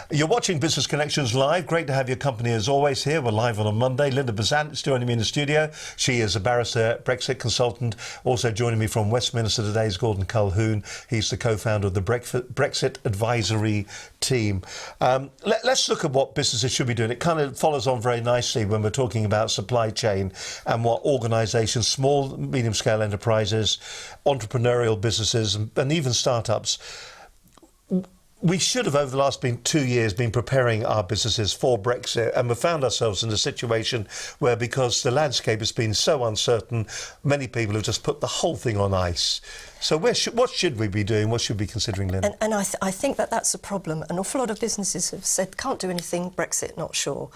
You're watching Business Connections Live. Great to have your company as always here. We're live on a Monday. Linda Bazant is joining me in the studio. She is a barrister, Brexit consultant. Also joining me from Westminster today is Gordon Culhoun. He's the co-founder of the Brexit Advisory Team. Let's look at what businesses should be doing. It kind of follows on very nicely when we're talking about supply chain and what organisations, small, medium-scale enterprises, entrepreneurial businesses and even startups, we should have over the last 2 years been preparing our businesses for Brexit, and we found ourselves in a situation where, because the landscape has been so uncertain, many people have just put the whole thing on ice. So what should we be doing? What should we be considering, Lynn? And I think that's a problem. An awful lot of businesses have said, can't do anything, Brexit, not sure.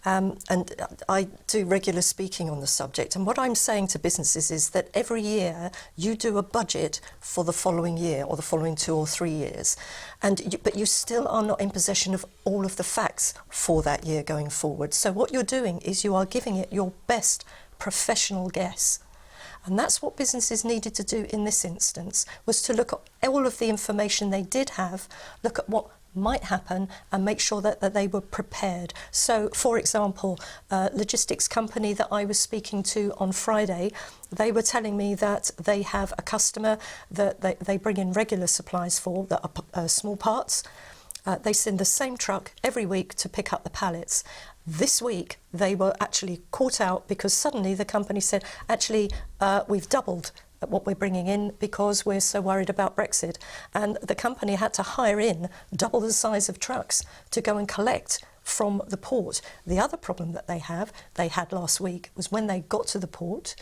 And I do regular speaking on the subject. And what I'm saying to businesses is that every year you do a budget for the following year or the following 2 or 3 years. But you still are not in possession of all of the facts for that year going forward. So what you're doing is you are giving it your best professional guess. And that's what businesses needed to do in this instance, was to look at all of the information they did have, look at what might happen and make sure that they were prepared. So, for example, a logistics company that I was speaking to on Friday, they were telling me that they have a customer that they bring in regular supplies for, that are small parts. They send the same truck every week to pick up the pallets. This week, they were actually caught out because suddenly the company said, actually, we've doubled what we're bringing in because we're so worried about Brexit. And the company had to hire in double the size of trucks to go and collect from the port. The other problem that they had last week, was when they got to the port,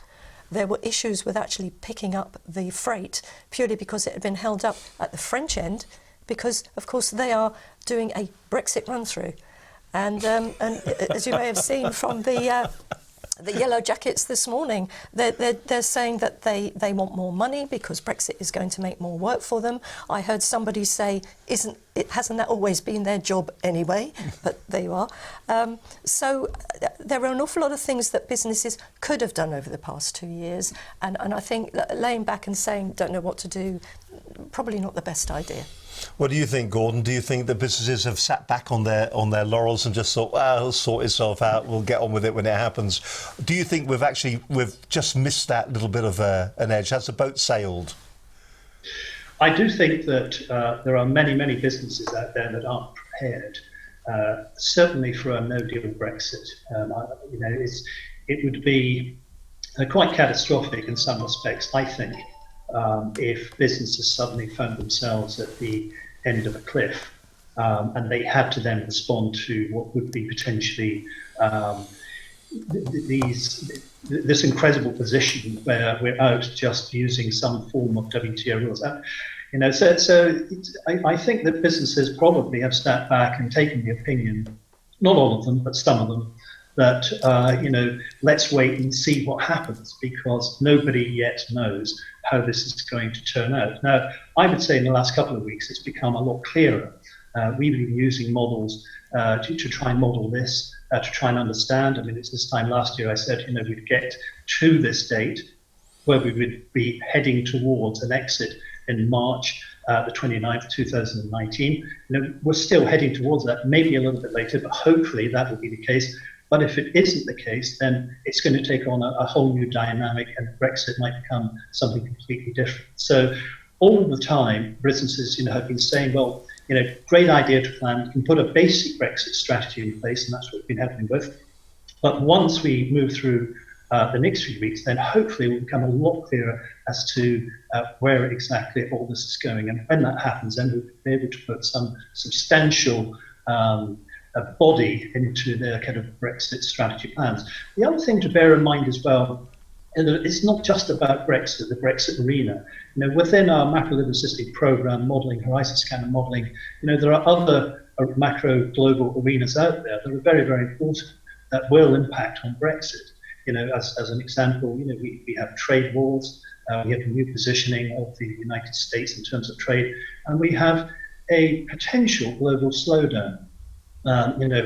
there were issues with actually picking up the freight purely because it had been held up at the French end because, of course, they are doing a Brexit run-through. And as you may have seen from the Yellow Jackets this morning, they're saying that they want more money because Brexit is going to make more work for them. I heard somebody say, hasn't that always been their job anyway? But there you are. So there are an awful lot of things that businesses could have done over the past 2 years. And I think that laying back and saying, don't know what to do, probably not the best idea. What do you think, Gordon? Do you think that businesses have sat back on their laurels and just thought, well, it'll sort itself out, we'll get on with it when it happens? Do you think we've just missed that little bit of an edge? Has the boat sailed? I do think that there are many, many businesses out there that aren't prepared, certainly for a no-deal Brexit. It would be quite catastrophic in some respects, I think, if businesses suddenly found themselves at the end of a cliff and they had to then respond to what would be potentially this incredible position where we're out just using some form of WTO rules. I think that businesses probably have sat back and taken the opinion, not all of them, but some of them, that, let's wait and see what happens because nobody yet knows how this is going to turn out. Now, I would say in the last couple of weeks, it's become a lot clearer. We've been using models to try and model this, to try and understand. I mean, it's this time last year I said, we'd get to this date where we would be heading towards an exit in March the 29th, 2019. We're still heading towards that, maybe a little bit later, but hopefully that will be the case. But if it isn't the case, then it's going to take on a whole new dynamic and Brexit might become something completely different. So all the time, businesses have been saying, well, great idea to plan. You can put a basic Brexit strategy in place, and that's what's been happening with. But once we move through the next few weeks, then hopefully it will become a lot clearer as to where exactly all this is going. And when that happens, then we'll be able to put some substantial body into their kind of Brexit strategy plans. The other thing to bear in mind as well, it's not just about Brexit, the Brexit arena. Within our macro livability program modelling, horizon scanner modelling, there are other macro global arenas out there that are very, very important that will impact on Brexit. As an example, we have trade wars, we have a new positioning of the United States in terms of trade, and we have a potential global slowdown.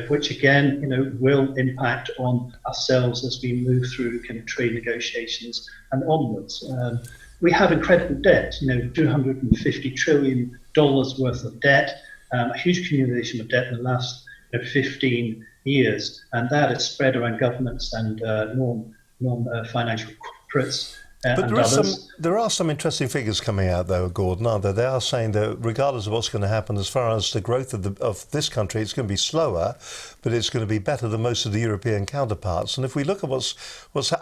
Which again, will impact on ourselves as we move through kind of trade negotiations and onwards. We have incredible debt, $250 trillion worth of debt, a huge accumulation of debt in the last 15 years, and that is spread around governments and non-financial corporates. But there are some interesting figures coming out, though, Gordon, aren't there? They are saying that regardless of what's going to happen, as far as the growth of this country, it's going to be slower, but it's going to be better than most of the European counterparts. And if we look at what's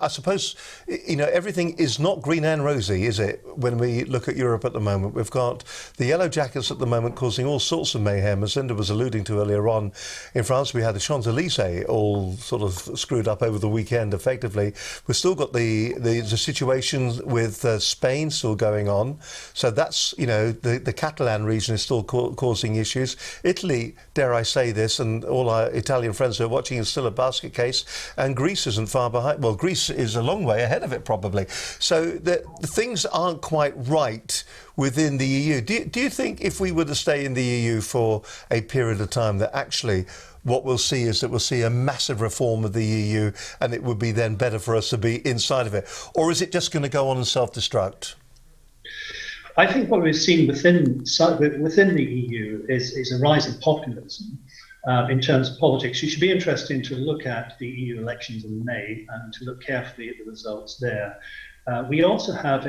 I suppose, everything is not green and rosy, is it? When we look at Europe at the moment, we've got the yellow jackets at the moment causing all sorts of mayhem, as Linda was alluding to earlier on. In France, we had the Champs-Élysées all sort of screwed up over the weekend, effectively. We've still got the situation with Spain still going on, so that's the Catalan region is still causing issues. Italy, dare I say this, and all our Italian friends who are watching, is still a basket case, and Greece isn't far behind. Well, Greece is a long way ahead of it probably. So the things aren't quite right within the EU. Do you think if we were to stay in the EU for a period of time that actually what we'll see is that we'll see a massive reform of the EU and it would be then better for us to be inside of it? Or is it just going to go on and self-destruct? I think what we've seen within the EU is a rise in populism in terms of politics. You should be interested to look at the EU elections in May and to look carefully at the results there. We also have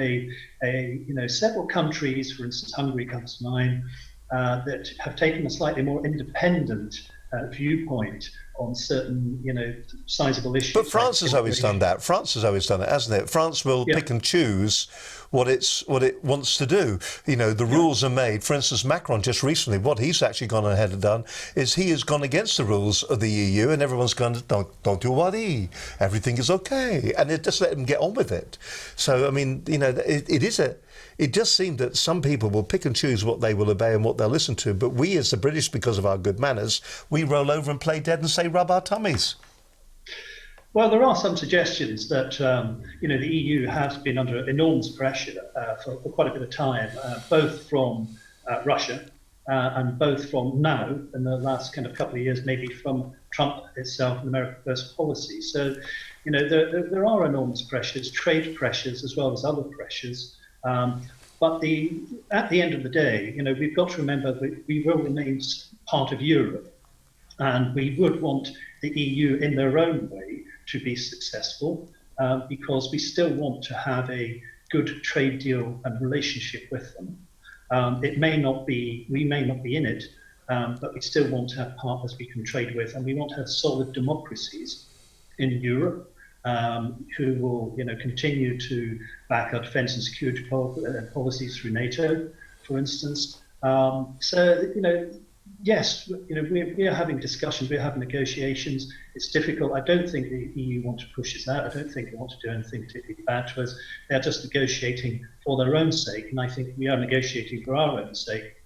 several countries, for instance, Hungary comes to mind, that have taken a slightly more independent viewpoint on certain, sizable issues. But France has always done that. France has always done it, hasn't it? France will pick and choose what it wants to do. The rules are made. For instance, Macron just recently, what he's actually gone ahead and done is he has gone against the rules of the EU, and everyone's gone, don't you worry, everything is okay, and it just let them get on with it. So I mean, it does seem that some people will pick and choose what they will obey and what they'll listen to, but we as the British, because of our good manners, we roll over and play dead and say rub our tummies. Well, there are some suggestions that the EU has been under enormous pressure for quite a bit of time, both from Russia and both from now in the last kind of couple of years, maybe from Trump itself and America First policy. So, there are enormous pressures, trade pressures as well as other pressures. But at the end of the day, we've got to remember that we will remain part of Europe, and we would want the EU in their own way to be successful, because we still want to have a good trade deal and relationship with them. We may not be in it, but we still want to have partners we can trade with, and we want to have solid democracies in Europe who will, continue to back our defence and security policies through NATO, for instance. Yes, we are having discussions, we're having negotiations. It's difficult. I don't think the EU want to push us out. I don't think they want to do anything particularly bad to us. They're just negotiating for their own sake, and I think we are negotiating for our own sake.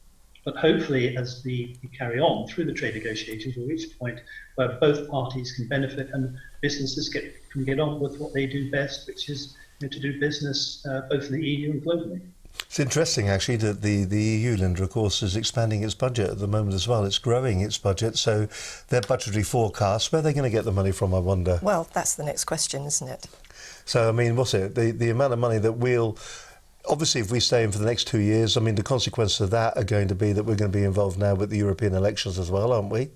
But hopefully, as we carry on through the trade negotiations, we'll reach a point where both parties can benefit and businesses can get on with what they do best, which is to do business both in the EU and globally. It's interesting, actually, that the EU, Linda, of course, is expanding its budget at the moment as well. It's growing its budget, so their budgetary forecast, where are they going to get the money from, I wonder? Well, that's the next question, isn't it? So, I mean, what's it? The amount of money that we'll Obviously, if we stay in for the next 2 years, I mean, the consequences of that are going to be that we're going to be involved now with the European elections as well, aren't we?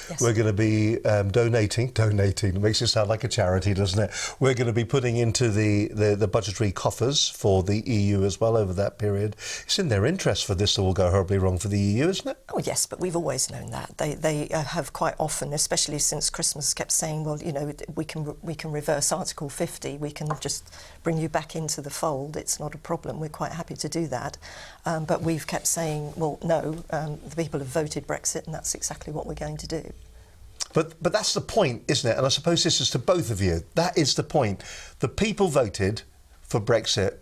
Yes. We're going to be donating, it makes it sound like a charity, doesn't it? We're going to be putting into the budgetary coffers for the EU as well over that period. It's in their interest for this to all go horribly wrong for the EU, isn't it? Oh yes, but we've always known that. They have quite often, especially since Christmas, kept saying, well, you know, we can reverse Article 50, we can just bring you back into the fold, it's not a problem, we're quite happy to do that. But we've kept saying, well, no, the people have voted Brexit and that's exactly what we're going to do. But that's the point, isn't it? And I suppose this is to both of you. That is the point. The people voted for Brexit.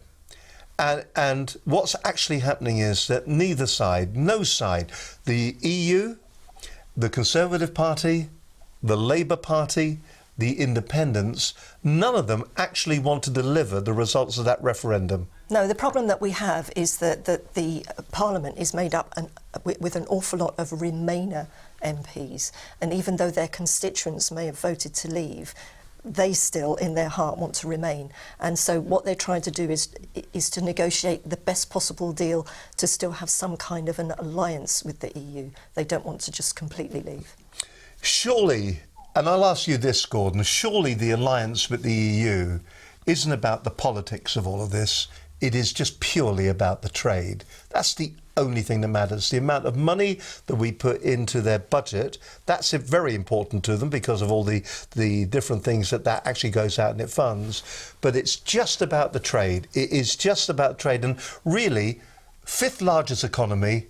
And what's actually happening is that neither side, no side, the EU, the Conservative Party, the Labour Party, the Independents, none of them actually want to deliver the results of that referendum. No, the problem that we have is that the Parliament is made up with an awful lot of Remainer MPs, and even though their constituents may have voted to leave, they still, in their heart, want to remain. And so what they're trying to do is to negotiate the best possible deal to still have some kind of an alliance with the EU. They don't want to just completely leave. Surely, and I'll ask you this, Gordon, surely the alliance with the EU isn't about the politics of all of this. It is just purely about the trade. That's the only thing that matters. The amount of money that we put into their budget, that's very important to them because of all the different things that actually goes out and it funds. But it's just about the trade. It is just about trade. And really, fifth largest economy,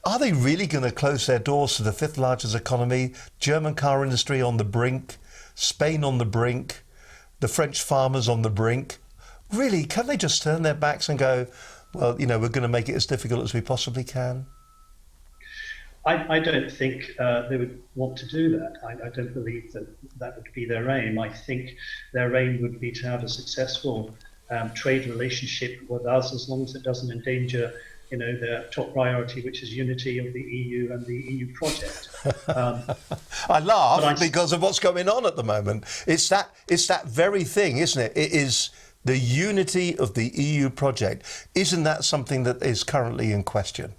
are they really going to close their doors to the fifth largest economy? German car industry on the brink, Spain on the brink, the French farmers on the brink. Really, can they just turn their backs and go, well, you know, we're going to make it as difficult as we possibly can? I don't think they would want to do that. I don't believe that would be their aim. I think their aim would be to have a successful trade relationship with us, as long as it doesn't endanger, you know, their top priority, which is unity of the EU and the EU project. I laugh because of what's going on at the moment. It's that very thing, isn't it? It is the unity of the EU project. Isn't that something that is currently in question?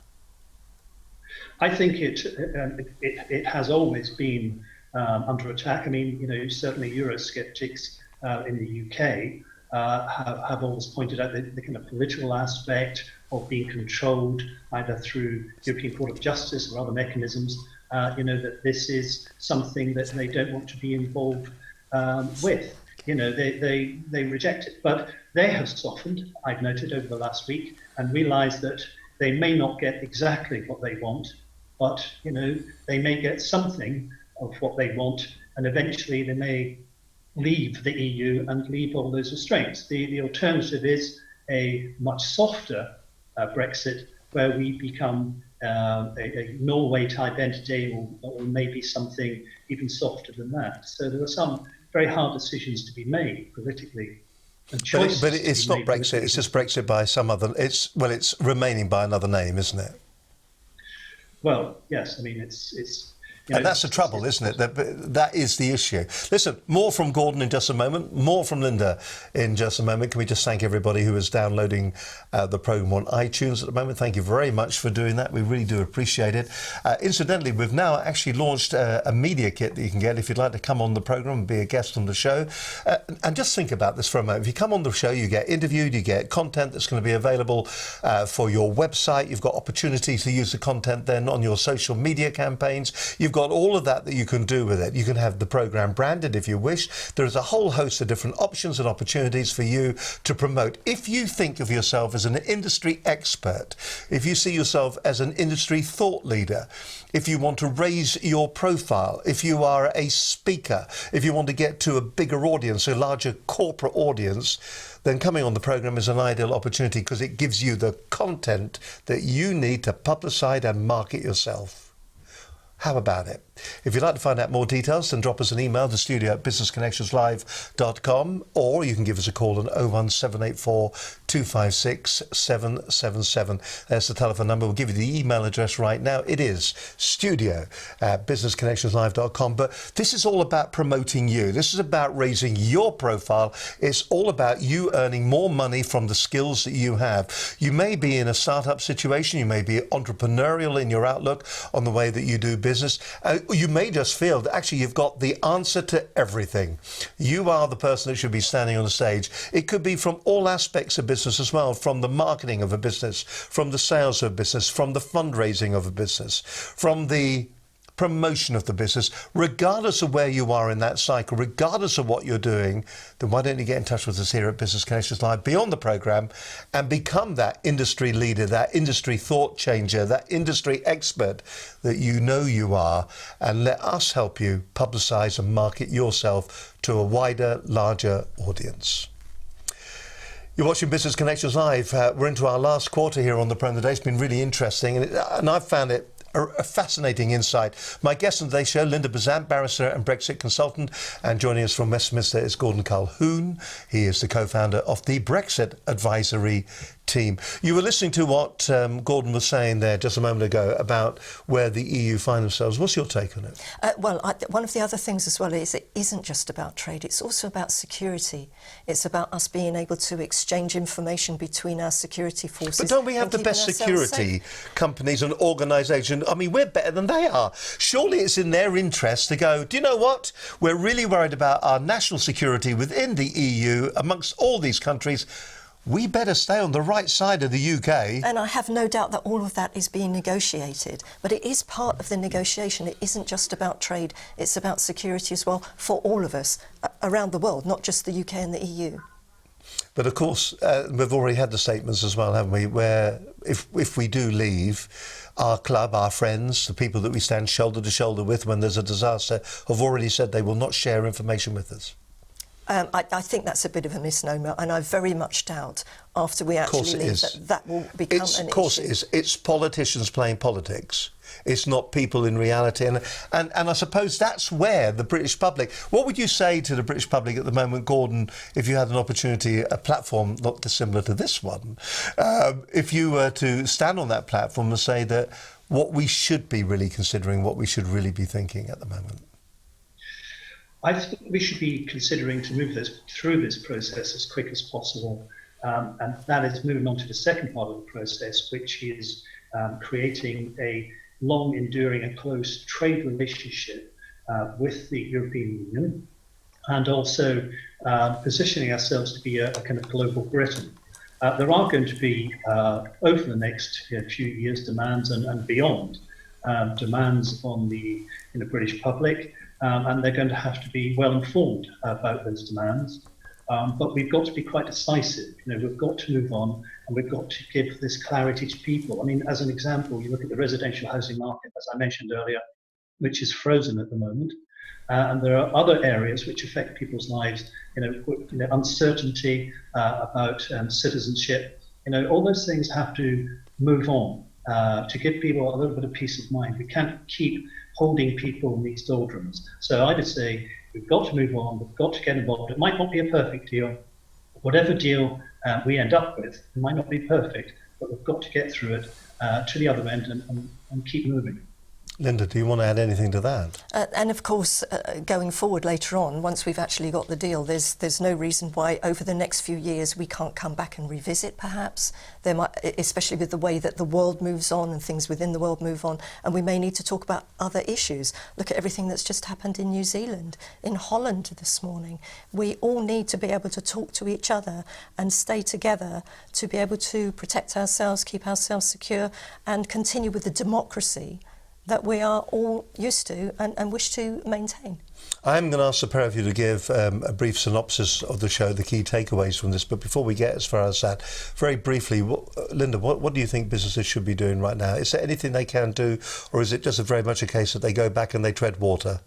I think it has always been under attack. I mean, you know, certainly Eurosceptics in the UK have always pointed out the kind of political aspect of being controlled either through European Court of Justice or other mechanisms. You know, that this is something that they don't want to be involved with. You know, they reject it, but they have softened, I've noted over the last week, and realised that they may not get exactly what they want, but, you know, they may get something of what they want, and eventually they may leave the EU and leave all those restraints. The alternative is a much softer Brexit, where we become a Norway-type entity, or maybe something even softer than that. So there are some very hard decisions to be made politically. But it's not Brexit, it's just Brexit by some other... It's remaining by another name, isn't it? Well, yes, I mean, it's you know, and that's the trouble, isn't it? That is the issue. Listen, more from Gordon in just a moment, more from Linda in just a moment. Can we just thank everybody who is downloading the programme on iTunes at the moment? Thank you very much for doing that. We really do appreciate it. Incidentally, we've now actually launched a media kit that you can get if you'd like to come on the programme and be a guest on the show. And just think about this for a moment. If you come on the show, you get interviewed, you get content that's going to be available for your website. You've got opportunities to use the content then on your social media campaigns. You've got all of that you can do with it. You can have the programme branded if you wish. There is a whole host of different options and opportunities for you to promote. If you think of yourself as an industry expert, if you see yourself as an industry thought leader, if you want to raise your profile, if you are a speaker, if you want to get to a bigger audience, a larger corporate audience, then coming on the programme is an ideal opportunity because it gives you the content that you need to publicise and market yourself. How about it? If you'd like to find out more details, then drop us an email to studio@businessconnectionslive.com, or you can give us a call on 01784 256 777. There's the telephone number. We'll give you the email address right now. It is studio@businessconnectionslive.com. But this is all about promoting you. This is about raising your profile. It's all about you earning more money from the skills that you have. You may be in a startup situation. You may be entrepreneurial in your outlook on the way that you do business. You may just feel that actually you've got the answer to everything. You are the person that should be standing on the stage. It could be from all aspects of business as well, from the marketing of a business, from the sales of a business, from the fundraising of a business, from the promotion of the business. Regardless of where you are in that cycle, regardless of what you're doing, then why don't you get in touch with us here at Business Connections Live beyond the programme and become that industry leader, that industry thought changer, that industry expert that you know you are, and let us help you publicise and market yourself to a wider, larger audience. You're watching Business Connections Live. We're into our last quarter here on the program today. It's been really interesting, and I've found it a fascinating insight. My guest on today's show, Linda Bazant, barrister and Brexit consultant, and joining us from Westminster is Gordon Calhoun. He is the co-founder of the Brexit Advisory Team. You were listening to what Gordon was saying there just a moment ago about where the EU find themselves. What's your take on it? One of the other things as well is it isn't just about trade, it's also about security. It's about us being able to exchange information between our security forces. But don't we have the best security companies and organisations? I mean, we're better than they are. Surely it's in their interest to go, do you know what? We're really worried about our national security within the EU amongst all these countries. We better stay on the right side of the UK. And I have no doubt that all of that is being negotiated. But it is part of the negotiation. It isn't just about trade. It's about security as well for all of us around the world, not just the UK and the EU. But of course, we've already had the statements as well, haven't we, where if we do leave, our club, our friends, the people that we stand shoulder to shoulder with when there's a disaster, have already said they will not share information with us. I think that's a bit of a misnomer, and I very much doubt after we actually leave that will become an issue. Of course it is. It's politicians playing politics. It's not people in reality. And I suppose that's where the British public... What would you say to the British public at the moment, Gordon, if you had an opportunity, a platform not dissimilar to this one, if you were to stand on that platform and say that what we should be really considering, what we should really be thinking at the moment? I think we should be considering to move through this process as quick as possible, and that is moving on to the second part of the process, which is creating a long, enduring and close trade relationship with the European Union, and also positioning ourselves to be a kind of global Britain. There are going to be, over the next few years, demands and beyond, demands on the British public. And they're going to have to be well informed about those demands. But we've got to be quite decisive. We've got to move on, and we've got to give this clarity to people. I mean, as an example, you look at the residential housing market, as I mentioned earlier, which is frozen at the moment. And there are other areas which affect people's lives, uncertainty about citizenship. All those things have to move on to give people a little bit of peace of mind. We can't keep holding people in these doldrums. So I would say we've got to move on, we've got to get involved. It might not be a perfect deal. Whatever deal we end up with, it might not be perfect, but we've got to get through it to the other end and keep moving. Linda, do you want to add anything to that? And of course, going forward later on, once we've actually got the deal, there's no reason why over the next few years we can't come back and revisit, perhaps. There might, especially with the way that the world moves on and things within the world move on, and we may need to talk about other issues. Look at everything that's just happened in New Zealand, in Holland this morning. We all need to be able to talk to each other and stay together to be able to protect ourselves, keep ourselves secure, and continue with the democracy that we are all used to and wish to maintain. I'm going to ask the pair of you to give a brief synopsis of the show, the key takeaways from this. But before we get as far as that, very briefly, Linda, what do you think businesses should be doing right now? Is there anything they can do, or is it just very much a case that they go back and they tread water?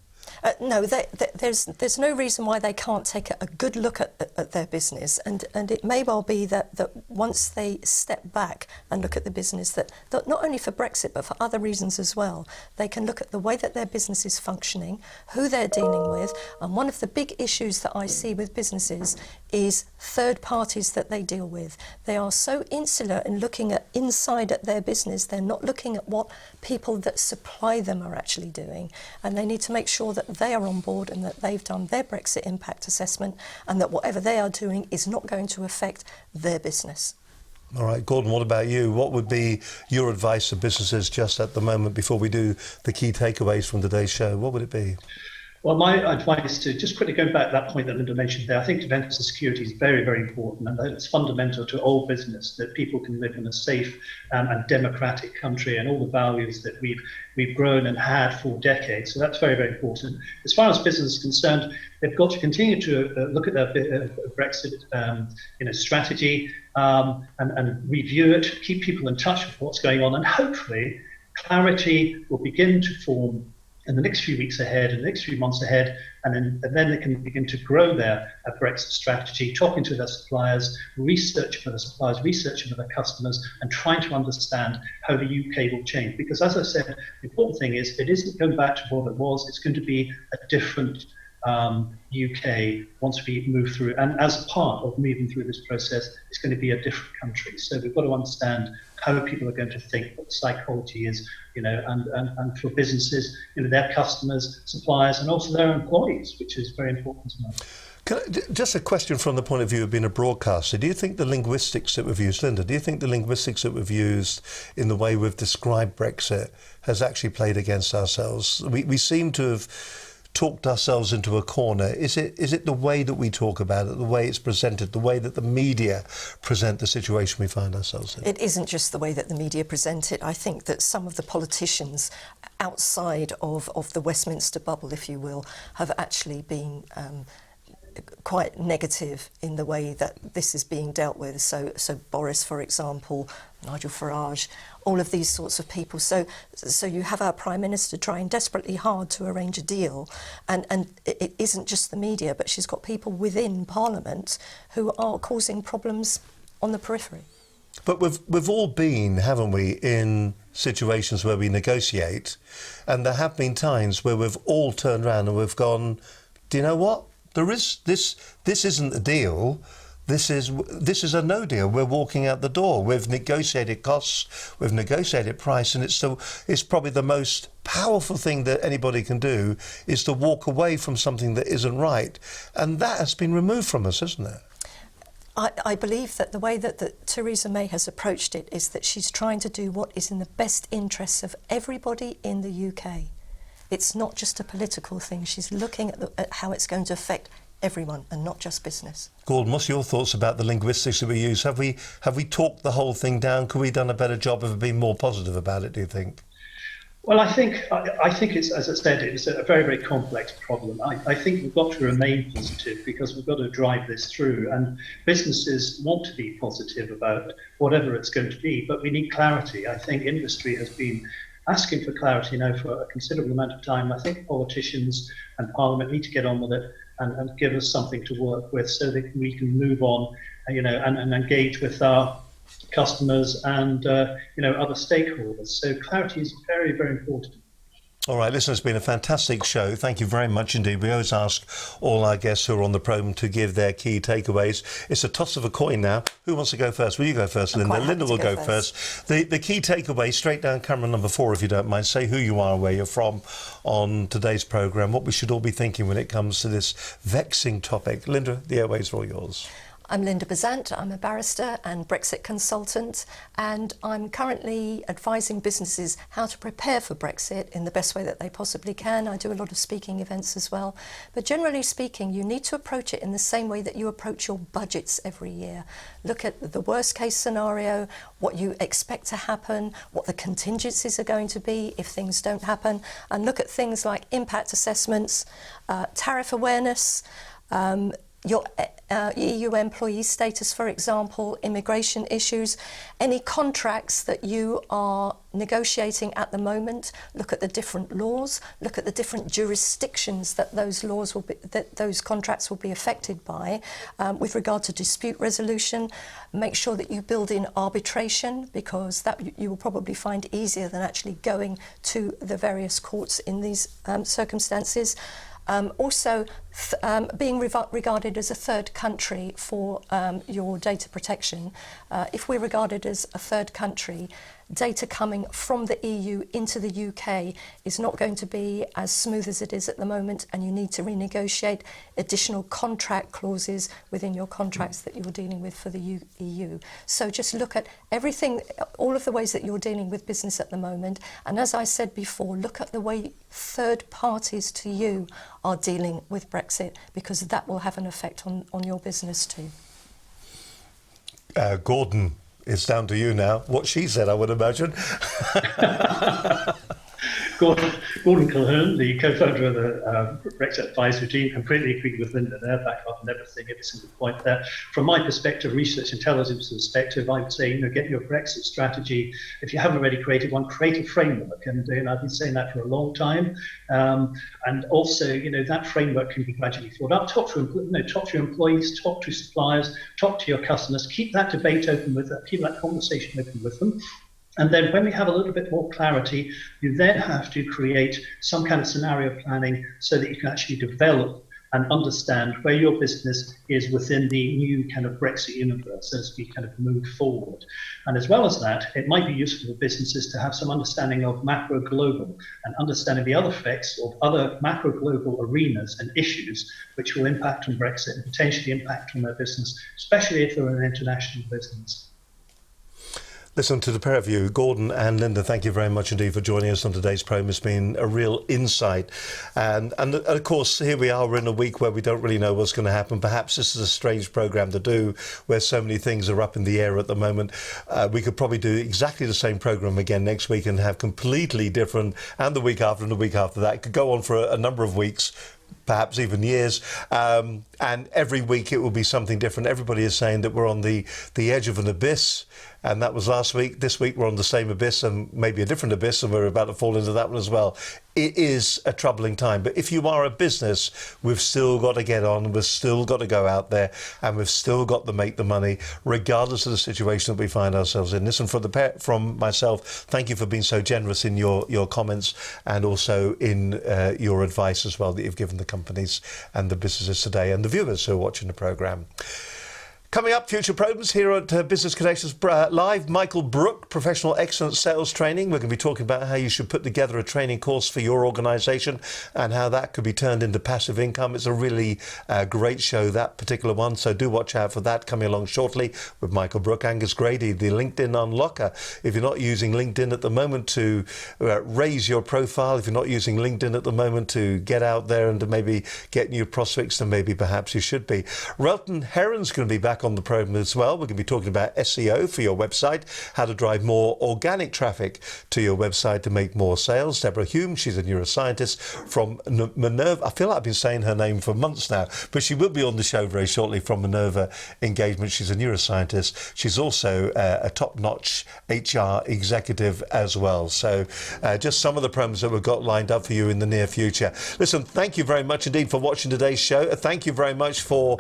No, there's no reason why they can't take a good look at their business, and it may well be that once they step back and look at the business, that not only for Brexit but for other reasons as well, they can look at the way that their business is functioning, who they're dealing with, and one of the big issues that I see with businesses is third parties that they deal with. They are so insular in looking at inside at their business, they're not looking at what people that supply them are actually doing, and they need to make sure that they are on board and that they've done their Brexit impact assessment and that whatever they are doing is not going to affect their business. All right, Gordon, what about you? What would be your advice to businesses just at the moment before we do the key takeaways from today's show? What would it be? Well, my advice to just quickly going back to that point that Linda mentioned there, I think defence and security is very, very important, and it's fundamental to all business that people can live in a safe and democratic country, and all the values that we've grown and had for decades. So that's very, very important. As far as business is concerned, they've got to continue to look at their Brexit strategy and review it, keep people in touch with what's going on, and hopefully clarity will begin to form in the next few weeks ahead, in the next few months ahead, and then they can begin to grow their Brexit strategy, talking to their suppliers, researching for their suppliers, researching for their customers, and trying to understand how the UK will change. Because as I said, the important thing is it isn't going back to what it was, it's going to be a different UK once we move through. And as part of moving through this process, it's going to be a different country. So we've got to understand how people are going to think, what psychology is, and for businesses, their customers, suppliers, and also their employees, which is very important to know. Just a question from the point of view of being a broadcaster. Do you think the linguistics that we've used, Linda, do you think the linguistics that we've used in the way we've described Brexit has actually played against ourselves? We seem to have talked ourselves into a corner. Is it the way that we talk about it, the way it's presented, the way that the media present the situation we find ourselves in? It isn't just the way that the media present it. I think that some of the politicians outside of the Westminster bubble, if you will, have actually been quite negative in the way that this is being dealt with. So Boris, for example, Nigel Farage, all of these sorts of people. So you have our Prime Minister trying desperately hard to arrange a deal, and it isn't just the media, but she's got people within Parliament who are causing problems on the periphery. But we've all been, haven't we, in situations where we negotiate, and there have been times where we've all turned around and we've gone, do you know what? This isn't a deal. This is a no deal. We're walking out the door. We've negotiated costs, we've negotiated price, and it's probably the most powerful thing that anybody can do is to walk away from something that isn't right, and that has been removed from us, hasn't it? I believe that the way that Theresa May has approached it is that she's trying to do what is in the best interests of everybody in the UK. It's not just a political thing. She's looking at how it's going to affect everyone and not just business. Gordon, what's your thoughts about the linguistics that we use? Have we talked the whole thing down? Could we have done a better job of being more positive about it, do you think? Well, I think it's, as I said, it's a very, very complex problem. I think we've got to remain positive because we've got to drive this through, and businesses want to be positive about whatever it's going to be, but we need clarity. I think industry has been asking for clarity now for a considerable amount of time. I think politicians and Parliament need to get on with it and give us something to work with so that we can move on, and engage with our customers and other stakeholders. So clarity is very, very important. All right, listen, it's been a fantastic show. Thank you very much indeed. We always ask all our guests who are on the program to give their key takeaways. It's a toss of a coin now. Who wants to go first? Will you go first, Linda? Linda will go first. The key takeaway, straight down camera number 4, if you don't mind. Say who you are and where you're from on today's programme, what we should all be thinking when it comes to this vexing topic. Linda, the airways are all yours. I'm Linda Bazant. I'm a barrister and Brexit consultant, and I'm currently advising businesses how to prepare for Brexit in the best way that they possibly can. I do a lot of speaking events as well. But generally speaking, you need to approach it in the same way that you approach your budgets every year. Look at the worst case scenario, what you expect to happen, what the contingencies are going to be if things don't happen, and look at things like impact assessments, tariff awareness, your EU employee status, for example, immigration issues, any contracts that you are negotiating at the moment. Look at the different laws, look at the different jurisdictions that those contracts will be affected by. With regard to dispute resolution, make sure that you build in arbitration, because that you will probably find easier than actually going to the various courts in these circumstances. Also, being regarded as a third country for your data protection. If we're regarded as a third country, data coming from the EU into the UK is not going to be as smooth as it is at the moment, and you need to renegotiate additional contract clauses within your contracts that you're dealing with for the EU. So just look at everything, all of the ways that you're dealing with business at the moment, and as I said before, look at the way third parties to you are dealing with Brexit, because that will have an effect on your business too. Gordon, it's down to you now. What she said, I would imagine. Gordon Colquhoun, the co-founder of the Brexit advisory team, completely agreed with Linda there, back up and everything, every single point there. From my perspective, research intelligence perspective, I would say, get your Brexit strategy. If you haven't already created one, create a framework. And I've been saying that for a long time. And also, that framework can be gradually thought up. Talk to your employees, talk to suppliers, talk to your customers, keep that debate open with them, keep that conversation open with them. And then when we have a little bit more clarity, you then have to create some kind of scenario planning so that you can actually develop and understand where your business is within the new kind of Brexit universe as we kind of move forward. And as well as that, it might be useful for businesses to have some understanding of macro global and understanding the other effects of other macro global arenas and issues which will impact on Brexit and potentially impact on their business, especially if they're an international business. Listen, to the pair of you, Gordon and Linda, thank you very much indeed for joining us on today's program. It's been a real insight. And of course, here we are, we're in a week where we don't really know what's going to happen. Perhaps this is a strange programme to do, where so many things are up in the air at the moment. We could probably do exactly the same programme again next week and have completely different, and the week after and the week after that. It could go on for a number of weeks, perhaps even years, and every week it will be something different. Everybody is saying that we're on the edge of an abyss, and that was last week. This week we're on the same abyss and maybe a different abyss, and we're about to fall into that one as well. It is a troubling time, but if you are a business, we've still got to get on, we've still got to go out there, and we've still got to make the money, regardless of the situation that we find ourselves in. Listen, from myself, thank you for being so generous in your comments, and also in your advice as well that you've given the companies and the businesses today, and the viewers who are watching the programme. Coming up, future programmes here at Business Connections Live, Michael Brook, Professional Excellence Sales Training. We're going to be talking about how you should put together a training course for your organisation and how that could be turned into passive income. It's a really great show, that particular one, so do watch out for that coming along shortly with Michael Brook. Angus Grady, the LinkedIn Unlocker. If you're not using LinkedIn at the moment to raise your profile, if you're not using LinkedIn at the moment to get out there and to maybe get new prospects, then maybe perhaps you should be. Relton Heron's going to be back on the program as well. We're going to be talking about SEO for your website, how to drive more organic traffic to your website to make more sales. Deborah Hume, she's a neuroscientist from Minerva. I feel like I've been saying her name for months now, but she will be on the show very shortly from Minerva Engagement. She's a neuroscientist. She's also a top-notch HR executive as well. So just some of the programs that we've got lined up for you in the near future. Listen, thank you very much indeed for watching today's show. Thank you very much for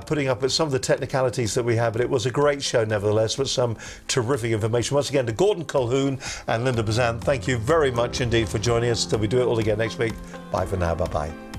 putting up with some of the technicalities that we have, but it was a great show nevertheless with some terrific information. Once again, to Gordon Colquhoun and Linda Bazan, thank you very much indeed for joining us. Till we do it all again next week. Bye for now. Bye-bye.